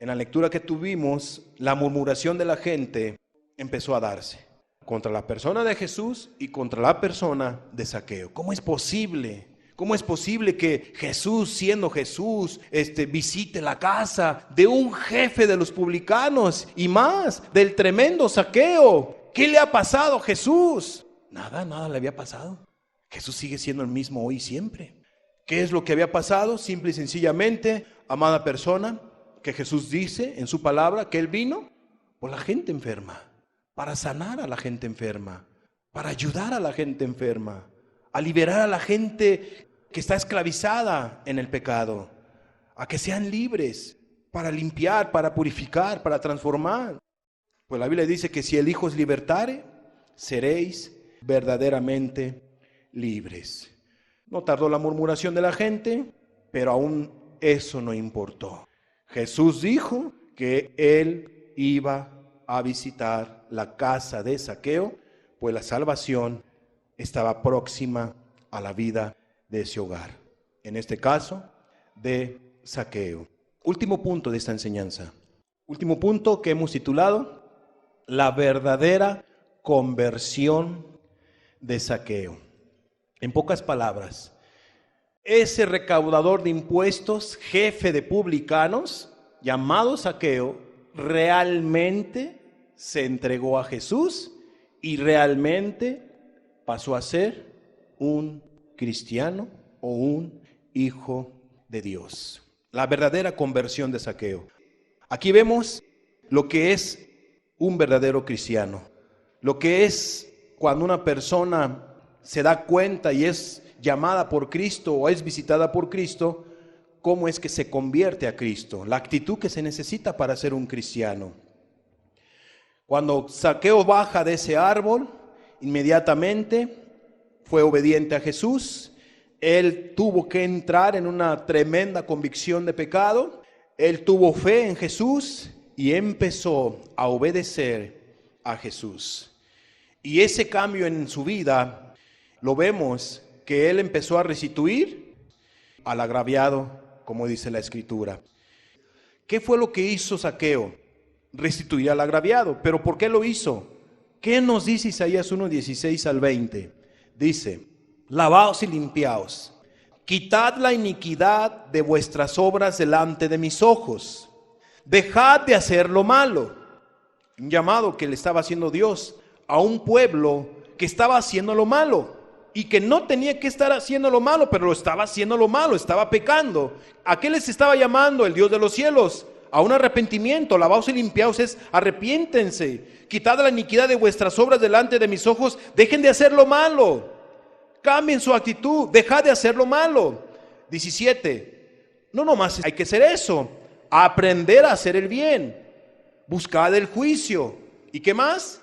En la lectura que tuvimos, la murmuración de la gente empezó a darse contra la persona de Jesús y contra la persona de Zaqueo. ¿Cómo es posible? ¿Cómo es posible que Jesús, siendo Jesús, visite la casa de un jefe de los publicanos y más del tremendo Zaqueo? ¿Qué le ha pasado a Jesús? Nada le había pasado. Jesús sigue siendo el mismo hoy y siempre. ¿Qué es lo que había pasado? Simple y sencillamente, amada persona, que Jesús dice en su palabra que Él vino por la gente enferma, para sanar a la gente enferma, para ayudar a la gente enferma, a liberar a la gente que está esclavizada en el pecado, a que sean libres, para limpiar, para purificar, para transformar. Pues la Biblia dice que si el Hijo os libertare, seréis verdaderamente libres. No tardó la murmuración de la gente, pero aún eso no importó. Jesús dijo que Él iba a visitar la casa de Zaqueo, pues la salvación estaba próxima a la vida de ese hogar. En este caso, de Zaqueo. Último punto de esta enseñanza. Último punto que hemos titulado: la verdadera conversión de Zaqueo. En pocas palabras, ese recaudador de impuestos, jefe de publicanos, llamado Zaqueo, realmente se entregó a Jesús y realmente pasó a ser un cristiano o un hijo de Dios. La verdadera conversión de Zaqueo. Aquí vemos lo que es un verdadero cristiano, lo que es cuando una persona se da cuenta y es llamada por Cristo o es visitada por Cristo, cómo es que se convierte a Cristo, la actitud que se necesita para ser un cristiano. Cuando Zaqueo baja de ese árbol, inmediatamente fue obediente a Jesús. Él tuvo que entrar en una tremenda convicción de pecado. Él tuvo fe en Jesús y empezó a obedecer a Jesús. Y ese cambio en su vida lo vemos que él empezó a restituir al agraviado, como dice la Escritura. ¿Qué fue lo que hizo Zaqueo? Restituir al agraviado. ¿Pero por qué lo hizo? ¿Qué nos dice Isaías 1:16 al 20? Dice: lavaos y limpiaos, quitad la iniquidad de vuestras obras delante de mis ojos, dejad de hacer lo malo. Un llamado que le estaba haciendo Dios a un pueblo que estaba haciendo lo malo y que no tenía que estar haciendo lo malo, pero lo estaba haciendo lo malo, estaba pecando. ¿A qué les estaba llamando el Dios de los cielos? a un arrepentimiento. Lavaos y limpiaos es arrepiéntense. Quitad la iniquidad de vuestras obras delante de mis ojos. Dejen de hacer lo malo. Cambien su actitud. Dejad de hacer lo malo. 17. No nomás hay que hacer eso. Aprender a hacer el bien. Buscad el juicio. ¿Y qué más?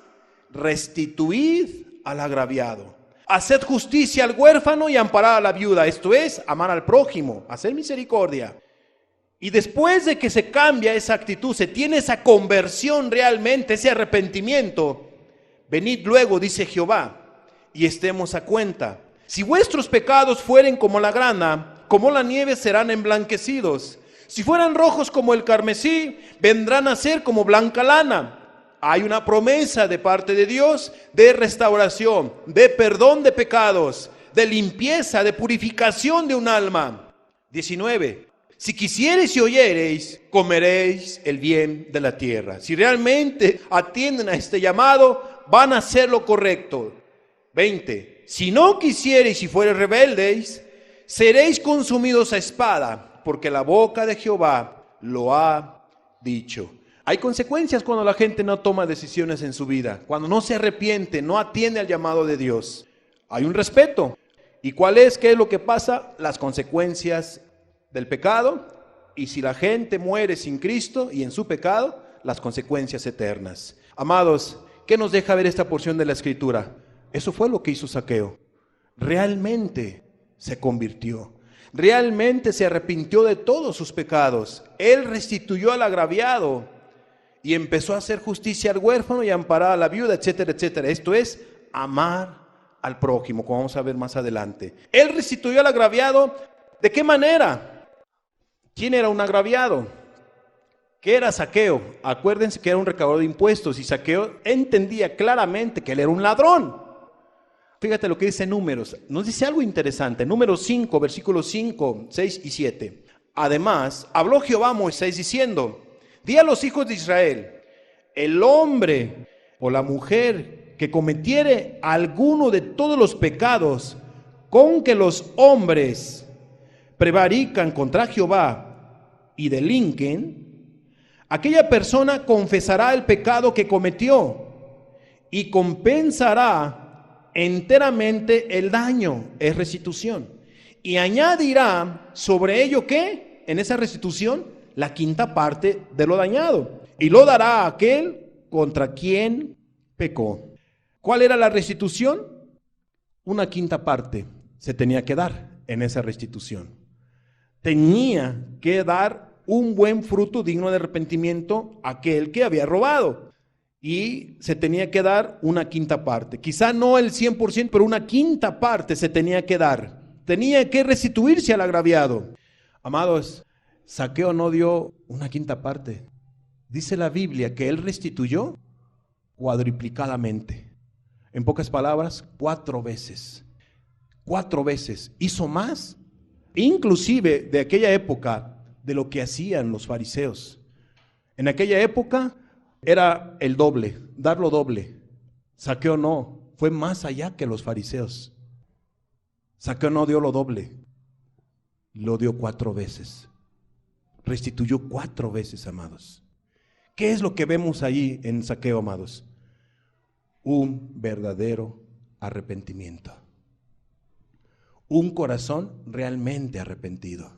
Restituid al agraviado. Haced justicia al huérfano y amparad a la viuda. Esto es, amar al prójimo, hacer misericordia. Y después de que se cambia esa actitud, se tiene esa conversión realmente, ese arrepentimiento, venid luego, dice Jehová, y estemos a cuenta. Si vuestros pecados fueren como la grana, como la nieve serán emblanquecidos. Si fueran rojos como el carmesí, vendrán a ser como blanca lana. Hay una promesa de parte de Dios de restauración, de perdón de pecados, de limpieza, de purificación de un alma. 19. Si quisiereis y oyereis, comeréis el bien de la tierra. Si realmente atienden a este llamado, van a hacer lo correcto. 20. Si no quisiereis y fuereis rebeldes, seréis consumidos a espada, porque la boca de Jehová lo ha dicho. Hay consecuencias cuando la gente no toma decisiones en su vida, cuando no se arrepiente, no atiende al llamado de Dios. Hay un respeto. ¿Y cuál es? ¿Qué es lo que pasa? Las consecuencias del pecado. Y si la gente muere sin Cristo y en su pecado, las consecuencias eternas. Amados, ¿qué nos deja ver esta porción de la Escritura? Eso fue lo que hizo Zaqueo. Realmente se convirtió. Realmente se arrepintió de todos sus pecados. Él restituyó al agraviado y empezó a hacer justicia al huérfano y amparar a la viuda, etcétera, etcétera. Esto es amar al prójimo, como vamos a ver más adelante. Él restituyó al agraviado. ¿De qué manera? ¿Quién era un agraviado? ¿Qué era Zaqueo? Acuérdense que era un recaudador de impuestos y Zaqueo entendía claramente que él era un ladrón. Fíjate lo que dice Números. Nos dice algo interesante. Números 5, versículos 5, 6 y 7. Además, habló Jehová a Moisés diciendo: di a los hijos de Israel, el hombre o la mujer que cometiere alguno de todos los pecados con que los hombres prevarican contra Jehová y delinquen, aquella persona confesará el pecado que cometió y compensará enteramente el daño, es restitución. Y añadirá sobre ello, ¿qué? En esa restitución, la quinta parte de lo dañado, y lo dará a aquel contra quien pecó. ¿Cuál era la restitución? Una quinta parte se tenía que dar en esa restitución. Tenía que dar un buen fruto digno de arrepentimiento a aquel que había robado, y se tenía que dar una quinta parte. Quizá no el 100%, pero una quinta parte se tenía que dar. Tenía que restituirse al agraviado. Amados, Zaqueo no dio una quinta parte. Dice la Biblia que él restituyó cuadruplicadamente. En pocas palabras, 4 veces. 4 veces. Hizo más, inclusive de aquella época, de lo que hacían los fariseos. En aquella época era el doble, dar lo doble. Zaqueo no, fue más allá que los fariseos. Zaqueo no dio lo doble, lo dio 4 veces. Restituyó 4 veces, amados. ¿Qué es lo que vemos ahí en Zaqueo, amados? Un verdadero arrepentimiento. Un corazón realmente arrepentido.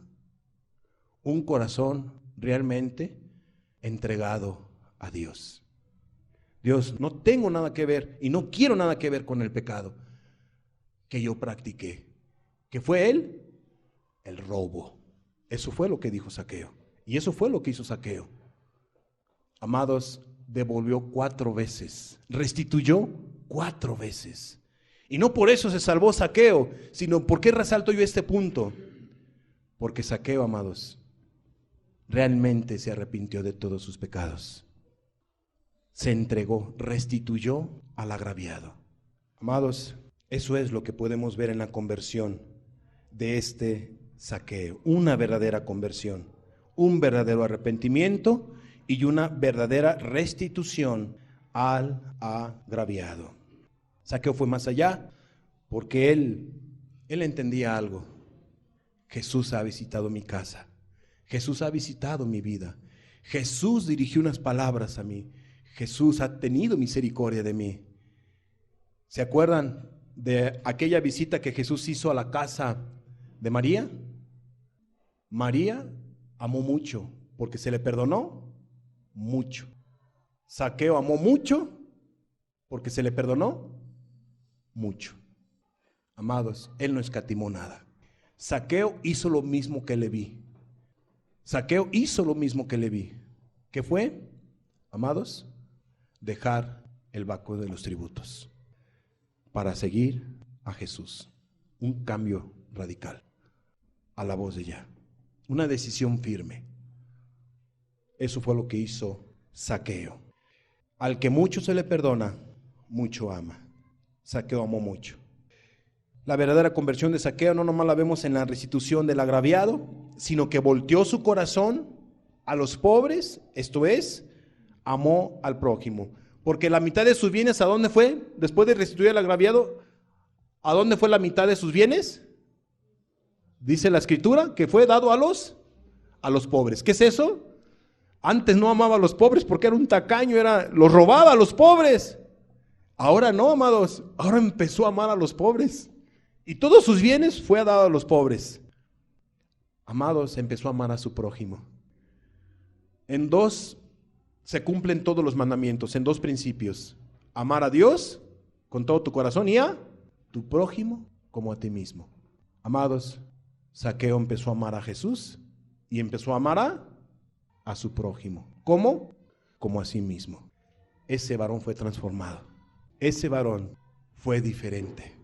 Un corazón realmente entregado a Dios. Dios, no tengo nada que ver y no quiero nada que ver con el pecado que yo practiqué. ¿Qué fue él? El robo. Eso fue lo que dijo Zaqueo. Y eso fue lo que hizo Zaqueo. Amados, devolvió 4 veces. Restituyó 4 veces. Y no por eso se salvó Zaqueo, sino ¿por qué resalto yo este punto? Porque Zaqueo, amados, realmente se arrepintió de todos sus pecados. Se entregó, restituyó al agraviado. Amados, eso es lo que podemos ver en la conversión de este Zaqueo. Una verdadera conversión, un verdadero arrepentimiento y una verdadera restitución al agraviado. Zaqueo fue más allá porque él entendía algo. Jesús ha visitado mi casa. Jesús ha visitado mi vida. Jesús dirigió unas palabras a mí. Jesús ha tenido misericordia de mí. ¿Se acuerdan de aquella visita que Jesús hizo a la casa de María? María amó mucho porque se le perdonó mucho. Zaqueo amó mucho porque se le perdonó mucho. Amados, él no escatimó nada. Zaqueo hizo lo mismo que Leví. Zaqueo hizo lo mismo que Leví. ¿Qué fue, amados? Dejar el banco de los tributos para seguir a Jesús. Un cambio radical a la voz de ya. Una decisión firme. Eso fue lo que hizo Zaqueo. Al que mucho se le perdona, mucho ama. Zaqueo amó mucho. La verdadera conversión de Zaqueo no nomás la vemos en la restitución del agraviado, sino que volteó su corazón a los pobres, esto es, amó al prójimo. Porque la mitad de sus bienes, ¿a dónde fue? Después de restituir al agraviado, ¿a dónde fue la mitad de sus bienes? Dice la Escritura que fue dado a los pobres. ¿Qué es eso? Antes no amaba a los pobres porque era un tacaño, los robaba a los pobres. Ahora no, amados, ahora empezó a amar a los pobres. Y todos sus bienes fue dado a los pobres. Amados, empezó a amar a su prójimo. En dos se cumplen todos los mandamientos, en dos principios. Amar a Dios con todo tu corazón y a tu prójimo como a ti mismo. Amados, Zaqueo empezó a amar a Jesús y empezó a amar a su prójimo. ¿Cómo? Como a sí mismo. Ese varón fue transformado. Ese varón fue diferente.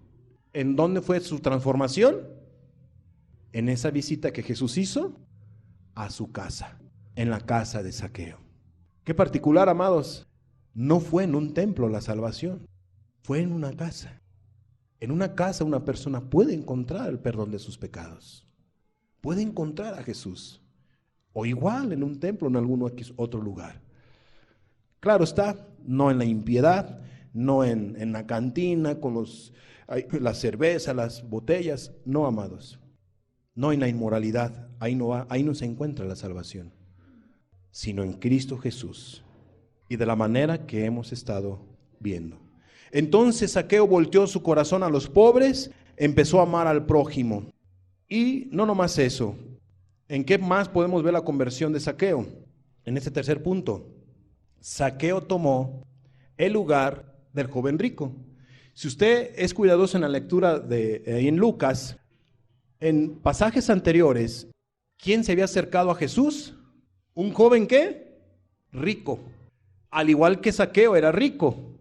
¿En dónde fue su transformación? En esa visita que Jesús hizo a su casa, en la casa de Zaqueo. Qué particular, amados. No fue en un templo la salvación, fue en una casa. En una casa una persona puede encontrar el perdón de sus pecados, puede encontrar a Jesús, o igual en un templo, en algún otro lugar. Claro está, no en la impiedad, no en la cantina con la cerveza, las botellas, no, amados. No en la inmoralidad, ahí no se encuentra la salvación, sino en Cristo Jesús y de la manera que hemos estado viendo. Entonces Zaqueo volteó su corazón a los pobres, empezó a amar al prójimo. Y no nomás eso, ¿en qué más podemos ver la conversión de Zaqueo? En este tercer punto, Zaqueo tomó el lugar del joven rico. Si usted es cuidadoso en la lectura en Lucas, en pasajes anteriores, ¿quién se había acercado a Jesús? ¿Un joven qué? Rico. Al igual que Zaqueo era rico.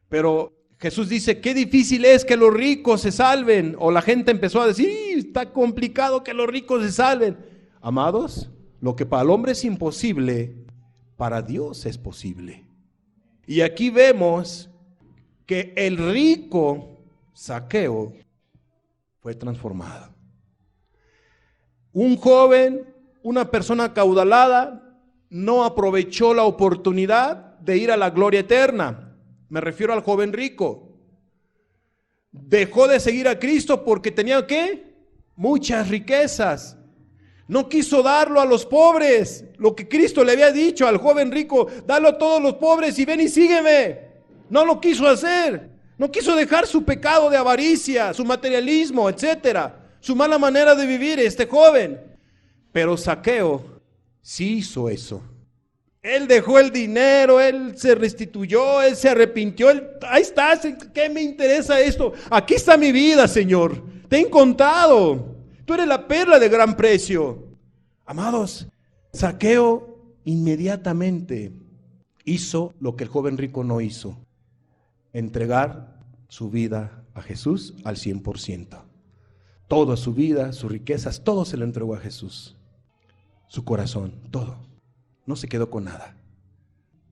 Pero Jesús dice, qué difícil es que los ricos se salven. O la gente empezó a decir, está complicado que los ricos se salven. Amados, lo que para el hombre es imposible, para Dios es posible. Y aquí vemos que el rico Zaqueo fue transformado. Un joven, una persona acaudalada, no aprovechó la oportunidad de ir a la gloria eterna. Me refiero al joven rico. Dejó de seguir a Cristo porque tenía ¿qué? Muchas riquezas. No quiso darlo a los pobres. Lo que Cristo le había dicho al joven rico, dalo a todos los pobres y ven y sígueme. No lo quiso hacer. No quiso dejar su pecado de avaricia, su materialismo, etcétera, su mala manera de vivir este joven. Pero Zaqueo sí hizo eso. Él dejó el dinero, él se restituyó, él se arrepintió. Ahí está, ¿qué me interesa esto? Aquí está mi vida, Señor. Te he encontrado. Tú eres la perla de gran precio. Amados, Zaqueo inmediatamente hizo lo que el joven rico no hizo: entregar su vida a Jesús al 100%. Toda su vida, sus riquezas, todo se lo entregó a Jesús. Su corazón, todo. No se quedó con nada.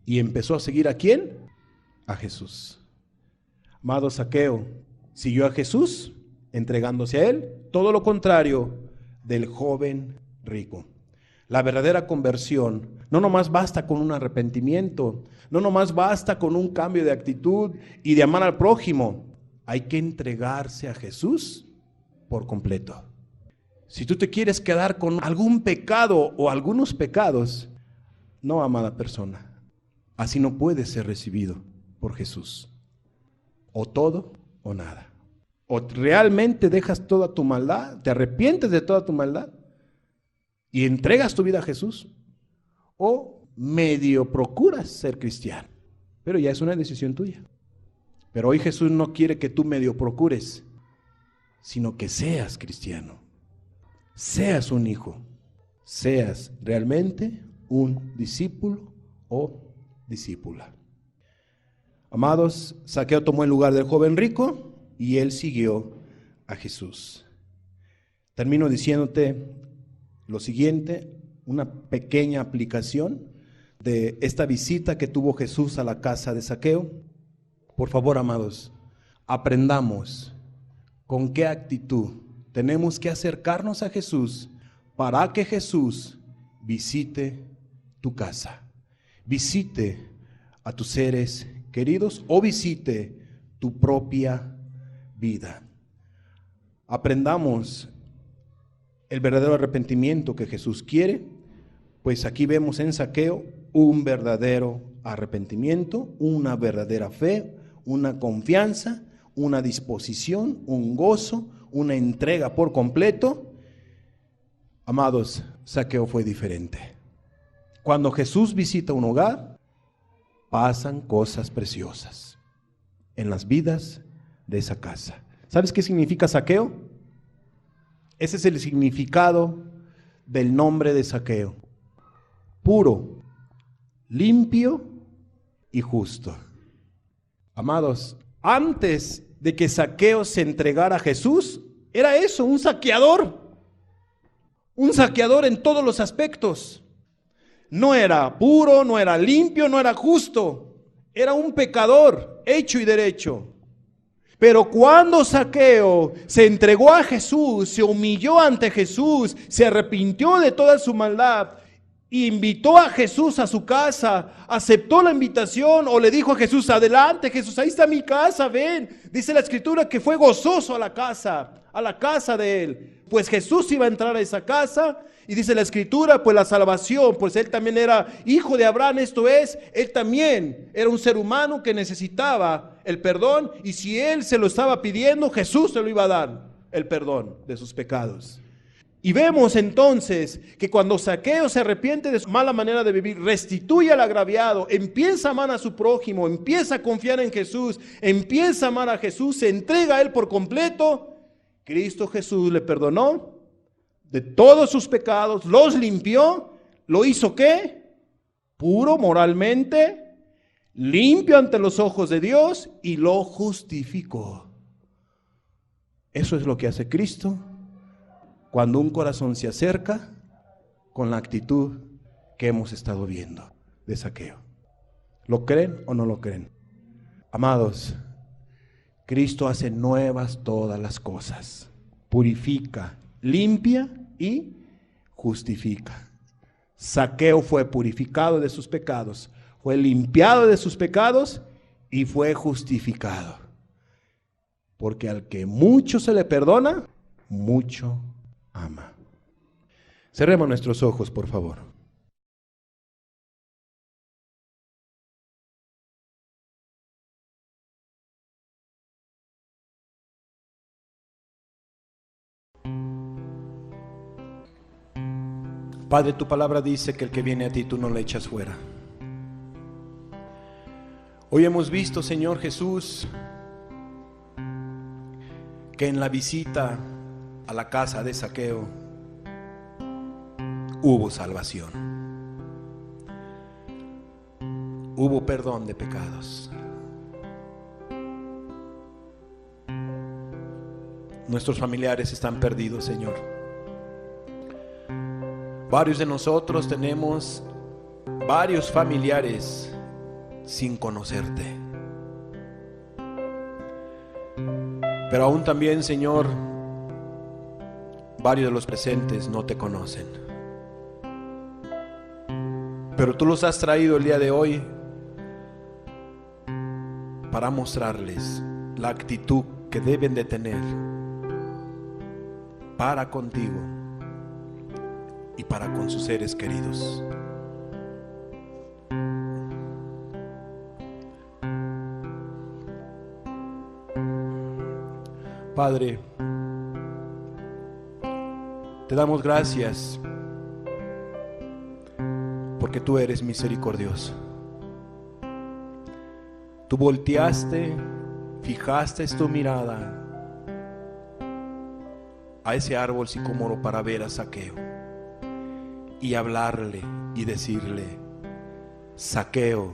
Y empezó a seguir ¿a quién? A Jesús. Amado, Zaqueo siguió a Jesús, entregándose a Él. Todo lo contrario del joven rico. La verdadera conversión no nomás basta con un arrepentimiento, no nomás basta con un cambio de actitud y de amar al prójimo. Hay que entregarse a Jesús por completo. Si tú te quieres quedar con algún pecado o algunos pecados, No, amada persona, así no puedes ser recibido por Jesús. O todo o nada. O realmente dejas toda tu maldad, te arrepientes de toda tu maldad y entregas tu vida a Jesús, o medio procuras ser cristiano. Pero ya es una decisión tuya. Pero hoy Jesús no quiere que tú medio procures, sino que seas cristiano, seas un hijo, seas realmente un discípulo o discípula. Amados, Zaqueo tomó el lugar del joven rico y él siguió a Jesús. Termino diciéndote lo siguiente, una pequeña aplicación de esta visita que tuvo Jesús a la casa de Zaqueo. Por favor, amados, aprendamos con qué actitud tenemos que acercarnos a Jesús para que Jesús visite tu casa, visite a tus seres queridos o visite tu propia vida. Aprendamos el verdadero arrepentimiento que Jesús quiere, pues aquí vemos en Zaqueo un verdadero arrepentimiento, una verdadera fe, una confianza, una disposición, un gozo, una entrega por completo. Amados, Zaqueo fue diferente. Cuando Jesús visita un hogar, pasan cosas preciosas en las vidas de esa casa. ¿Sabes qué significa Zaqueo? Ese es el significado del nombre de Zaqueo: puro, limpio y justo. Amados, antes de que Zaqueo se entregara a Jesús, era eso, un saqueador en todos los aspectos. No era puro, no era limpio, no era justo, era un pecador hecho y derecho. Pero cuando Zaqueo se entregó a Jesús, se humilló ante Jesús, se arrepintió de toda su maldad, invitó a Jesús a su casa, aceptó la invitación o le dijo a Jesús: adelante Jesús, ahí está mi casa, ven. Dice la Escritura que fue gozoso a la casa de él. Pues Jesús iba a entrar a esa casa y dice la Escritura, pues la salvación, pues él también era hijo de Abraham, esto es, él también era un ser humano que necesitaba el perdón, y si él se lo estaba pidiendo, Jesús se lo iba a dar, el perdón de sus pecados. Y vemos entonces que cuando Zaqueo se arrepiente de su mala manera de vivir, restituye al agraviado, empieza a amar a su prójimo, empieza a confiar en Jesús, empieza a amar a Jesús, se entrega a él por completo, Cristo Jesús le perdonó de todos sus pecados, los limpió, lo hizo ¿qué? Puro moralmente, limpio ante los ojos de Dios, y lo justificó. Eso es lo que hace Cristo cuando un corazón se acerca con la actitud que hemos estado viendo de Zaqueo. ¿Lo creen o no lo creen? Amados, Cristo hace nuevas todas las cosas, purifica, limpia y justifica. Zaqueo fue purificado de sus pecados, fue limpiado de sus pecados y fue justificado. Porque al que mucho se le perdona, mucho ama. Cerremos nuestros ojos, por favor. Padre, tu palabra dice que el que viene a ti tú no le echas fuera. Hoy hemos visto, Señor Jesús, que en la visita a la casa de Zaqueo hubo salvación, hubo perdón de pecados. Nuestros familiares están perdidos, Señor. Varios de nosotros tenemos varios familiares sin conocerte. Pero aún también, Señor, varios de los presentes no te conocen. Pero tú los has traído el día de hoy para mostrarles la actitud que deben de tener para contigo y para con sus seres queridos. Padre, te damos gracias porque tú eres misericordioso. Tú volteaste, fijaste tu mirada a ese árbol sicómoro para ver a Zaqueo y hablarle y decirle: Zaqueo,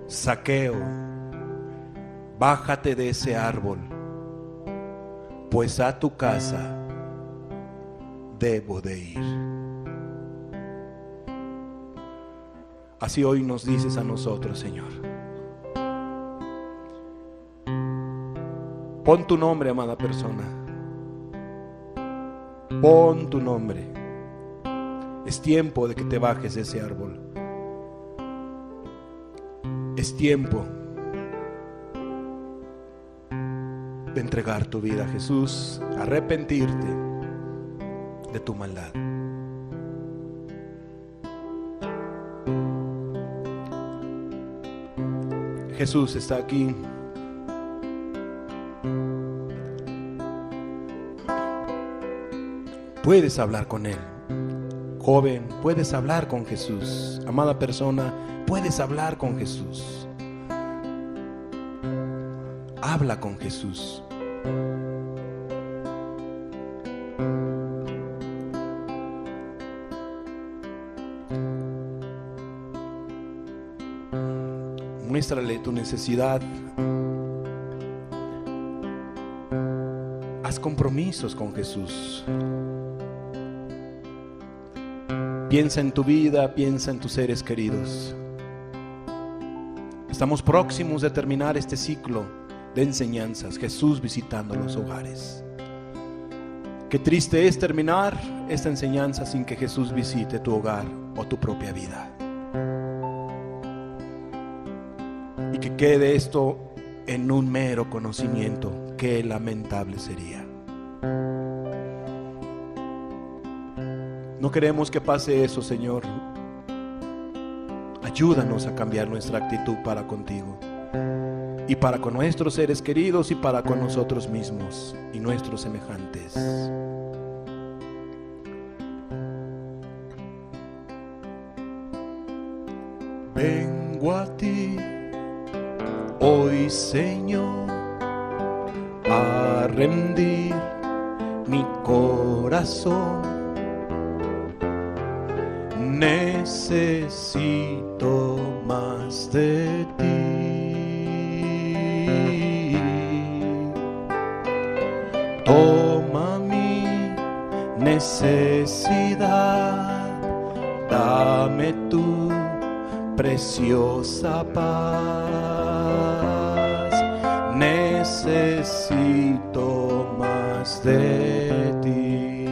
Zaqueo, bájate de ese árbol, pues a tu casa debo de ir. Así hoy nos dices a nosotros, Señor. Pon tu nombre, amada persona. Pon tu nombre. Es tiempo de que te bajes de ese árbol. Es tiempo de entregar tu vida a Jesús, arrepentirte de tu maldad. Jesús está aquí. Puedes hablar con Él. Joven, puedes hablar con Jesús. Amada persona, puedes hablar con Jesús. Habla con Jesús. Muéstrale tu necesidad. Haz compromisos con Jesús. Piensa en tu vida, piensa en tus seres queridos. Estamos próximos de terminar este ciclo de enseñanzas, Jesús visitando los hogares. Qué triste es terminar esta enseñanza sin que Jesús visite tu hogar o tu propia vida. Y que quede esto en un mero conocimiento. Qué lamentable sería. No queremos que pase eso, Señor. Ayúdanos a cambiar nuestra actitud para contigo y para con nuestros seres queridos y para con nosotros mismos y nuestros semejantes. Vengo a ti hoy, Señor, a rendir mi corazón. Necesito más de ti. Toma mi necesidad, dame tu preciosa paz. Necesito más de ti.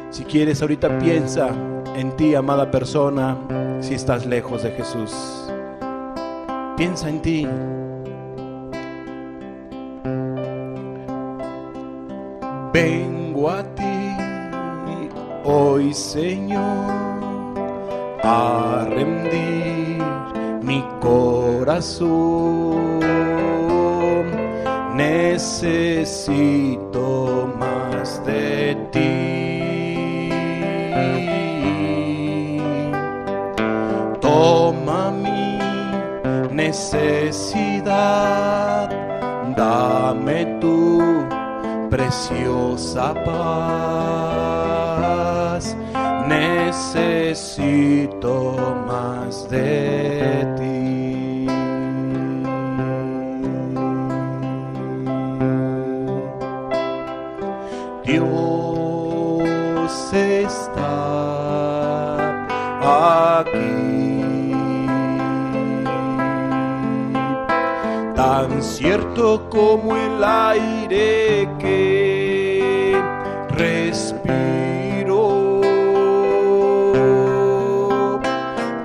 Si quieres, ahorita piensa en ti, amada persona, si estás lejos de Jesús. Piensa en ti. Vengo a ti hoy, Señor, a rendir mi corazón. Necesito más de ti. Toma mi necesidad, dame tu preciosa paz. Necesito más de ti. Dios está aquí. Tan cierto como el aire que respiro,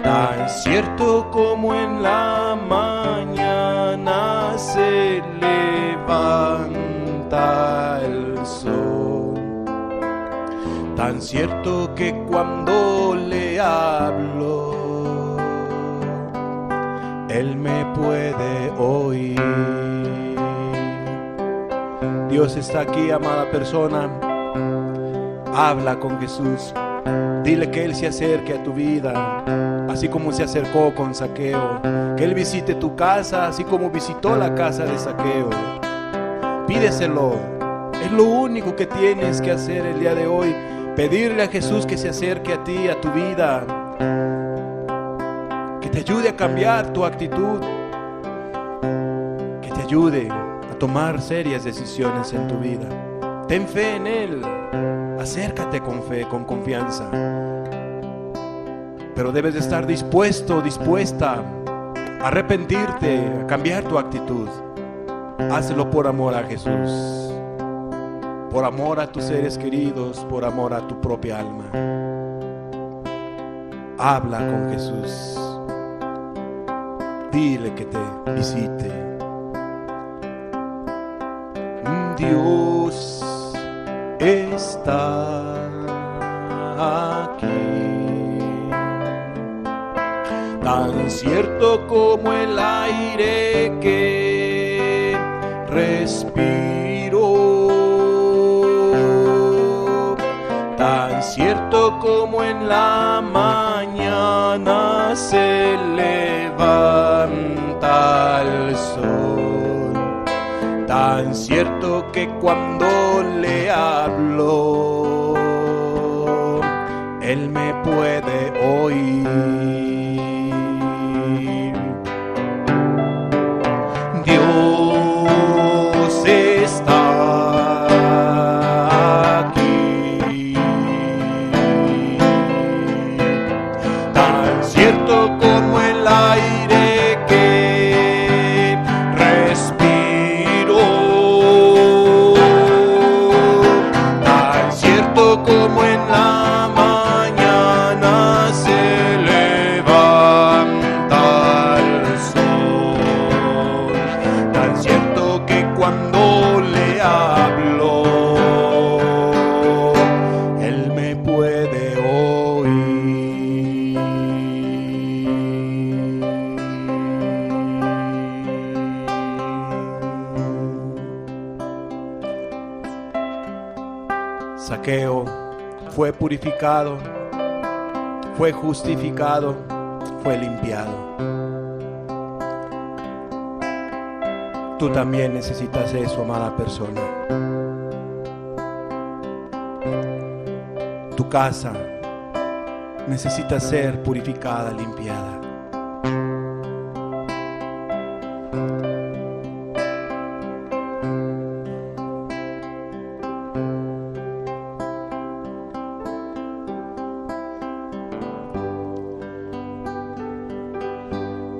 tan cierto como en la mañana se levanta el sol, tan cierto que cuando le hablo Él me puede oír. Dios está aquí, amada persona. Habla con Jesús. Dile que Él se acerque a tu vida, así como se acercó con Zaqueo. Que Él visite tu casa, así como visitó la casa de Zaqueo. Pídeselo. Es lo único que tienes que hacer el día de hoy. Pedirle a Jesús que se acerque a ti, a tu vida. Que te ayude a cambiar tu actitud. Que te ayude a tomar serias decisiones en tu vida. Ten fe en Él. Acércate con fe, con confianza. Pero debes de estar dispuesto, dispuesta a arrepentirte, a cambiar tu actitud. Hazlo por amor a Jesús, por amor a tus seres queridos, por amor a tu propia alma. Habla con Jesús. Dile que te visite. Dios está aquí, tan cierto como el aire que respiro, tan cierto como en la mañana se levanta el sol, tan cierto que cuando le hablo, Él me puede oír. Dios está aquí, tan cierto como el aire que respiro, tan cierto como en la mañana se levanta el sol, tan cierto que cuando le hablo, Él me puede oír. Zaqueo fue purificado, fue justificado, fue limpiado. Tú también necesitas eso, amada persona. Tu casa necesita ser purificada, limpiada.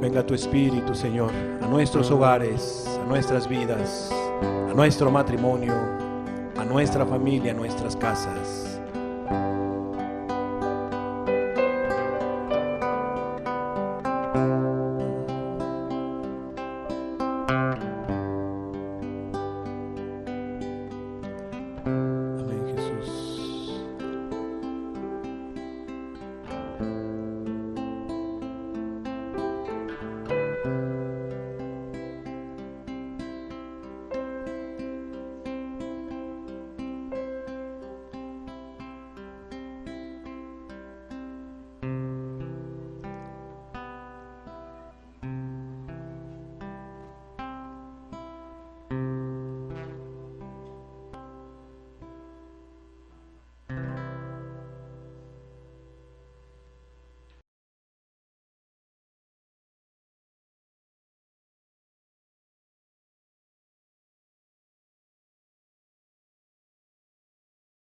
Venga tu Espíritu, Señor, a nuestros hogares, a nuestras vidas, a nuestro matrimonio, a nuestra familia, a nuestras casas.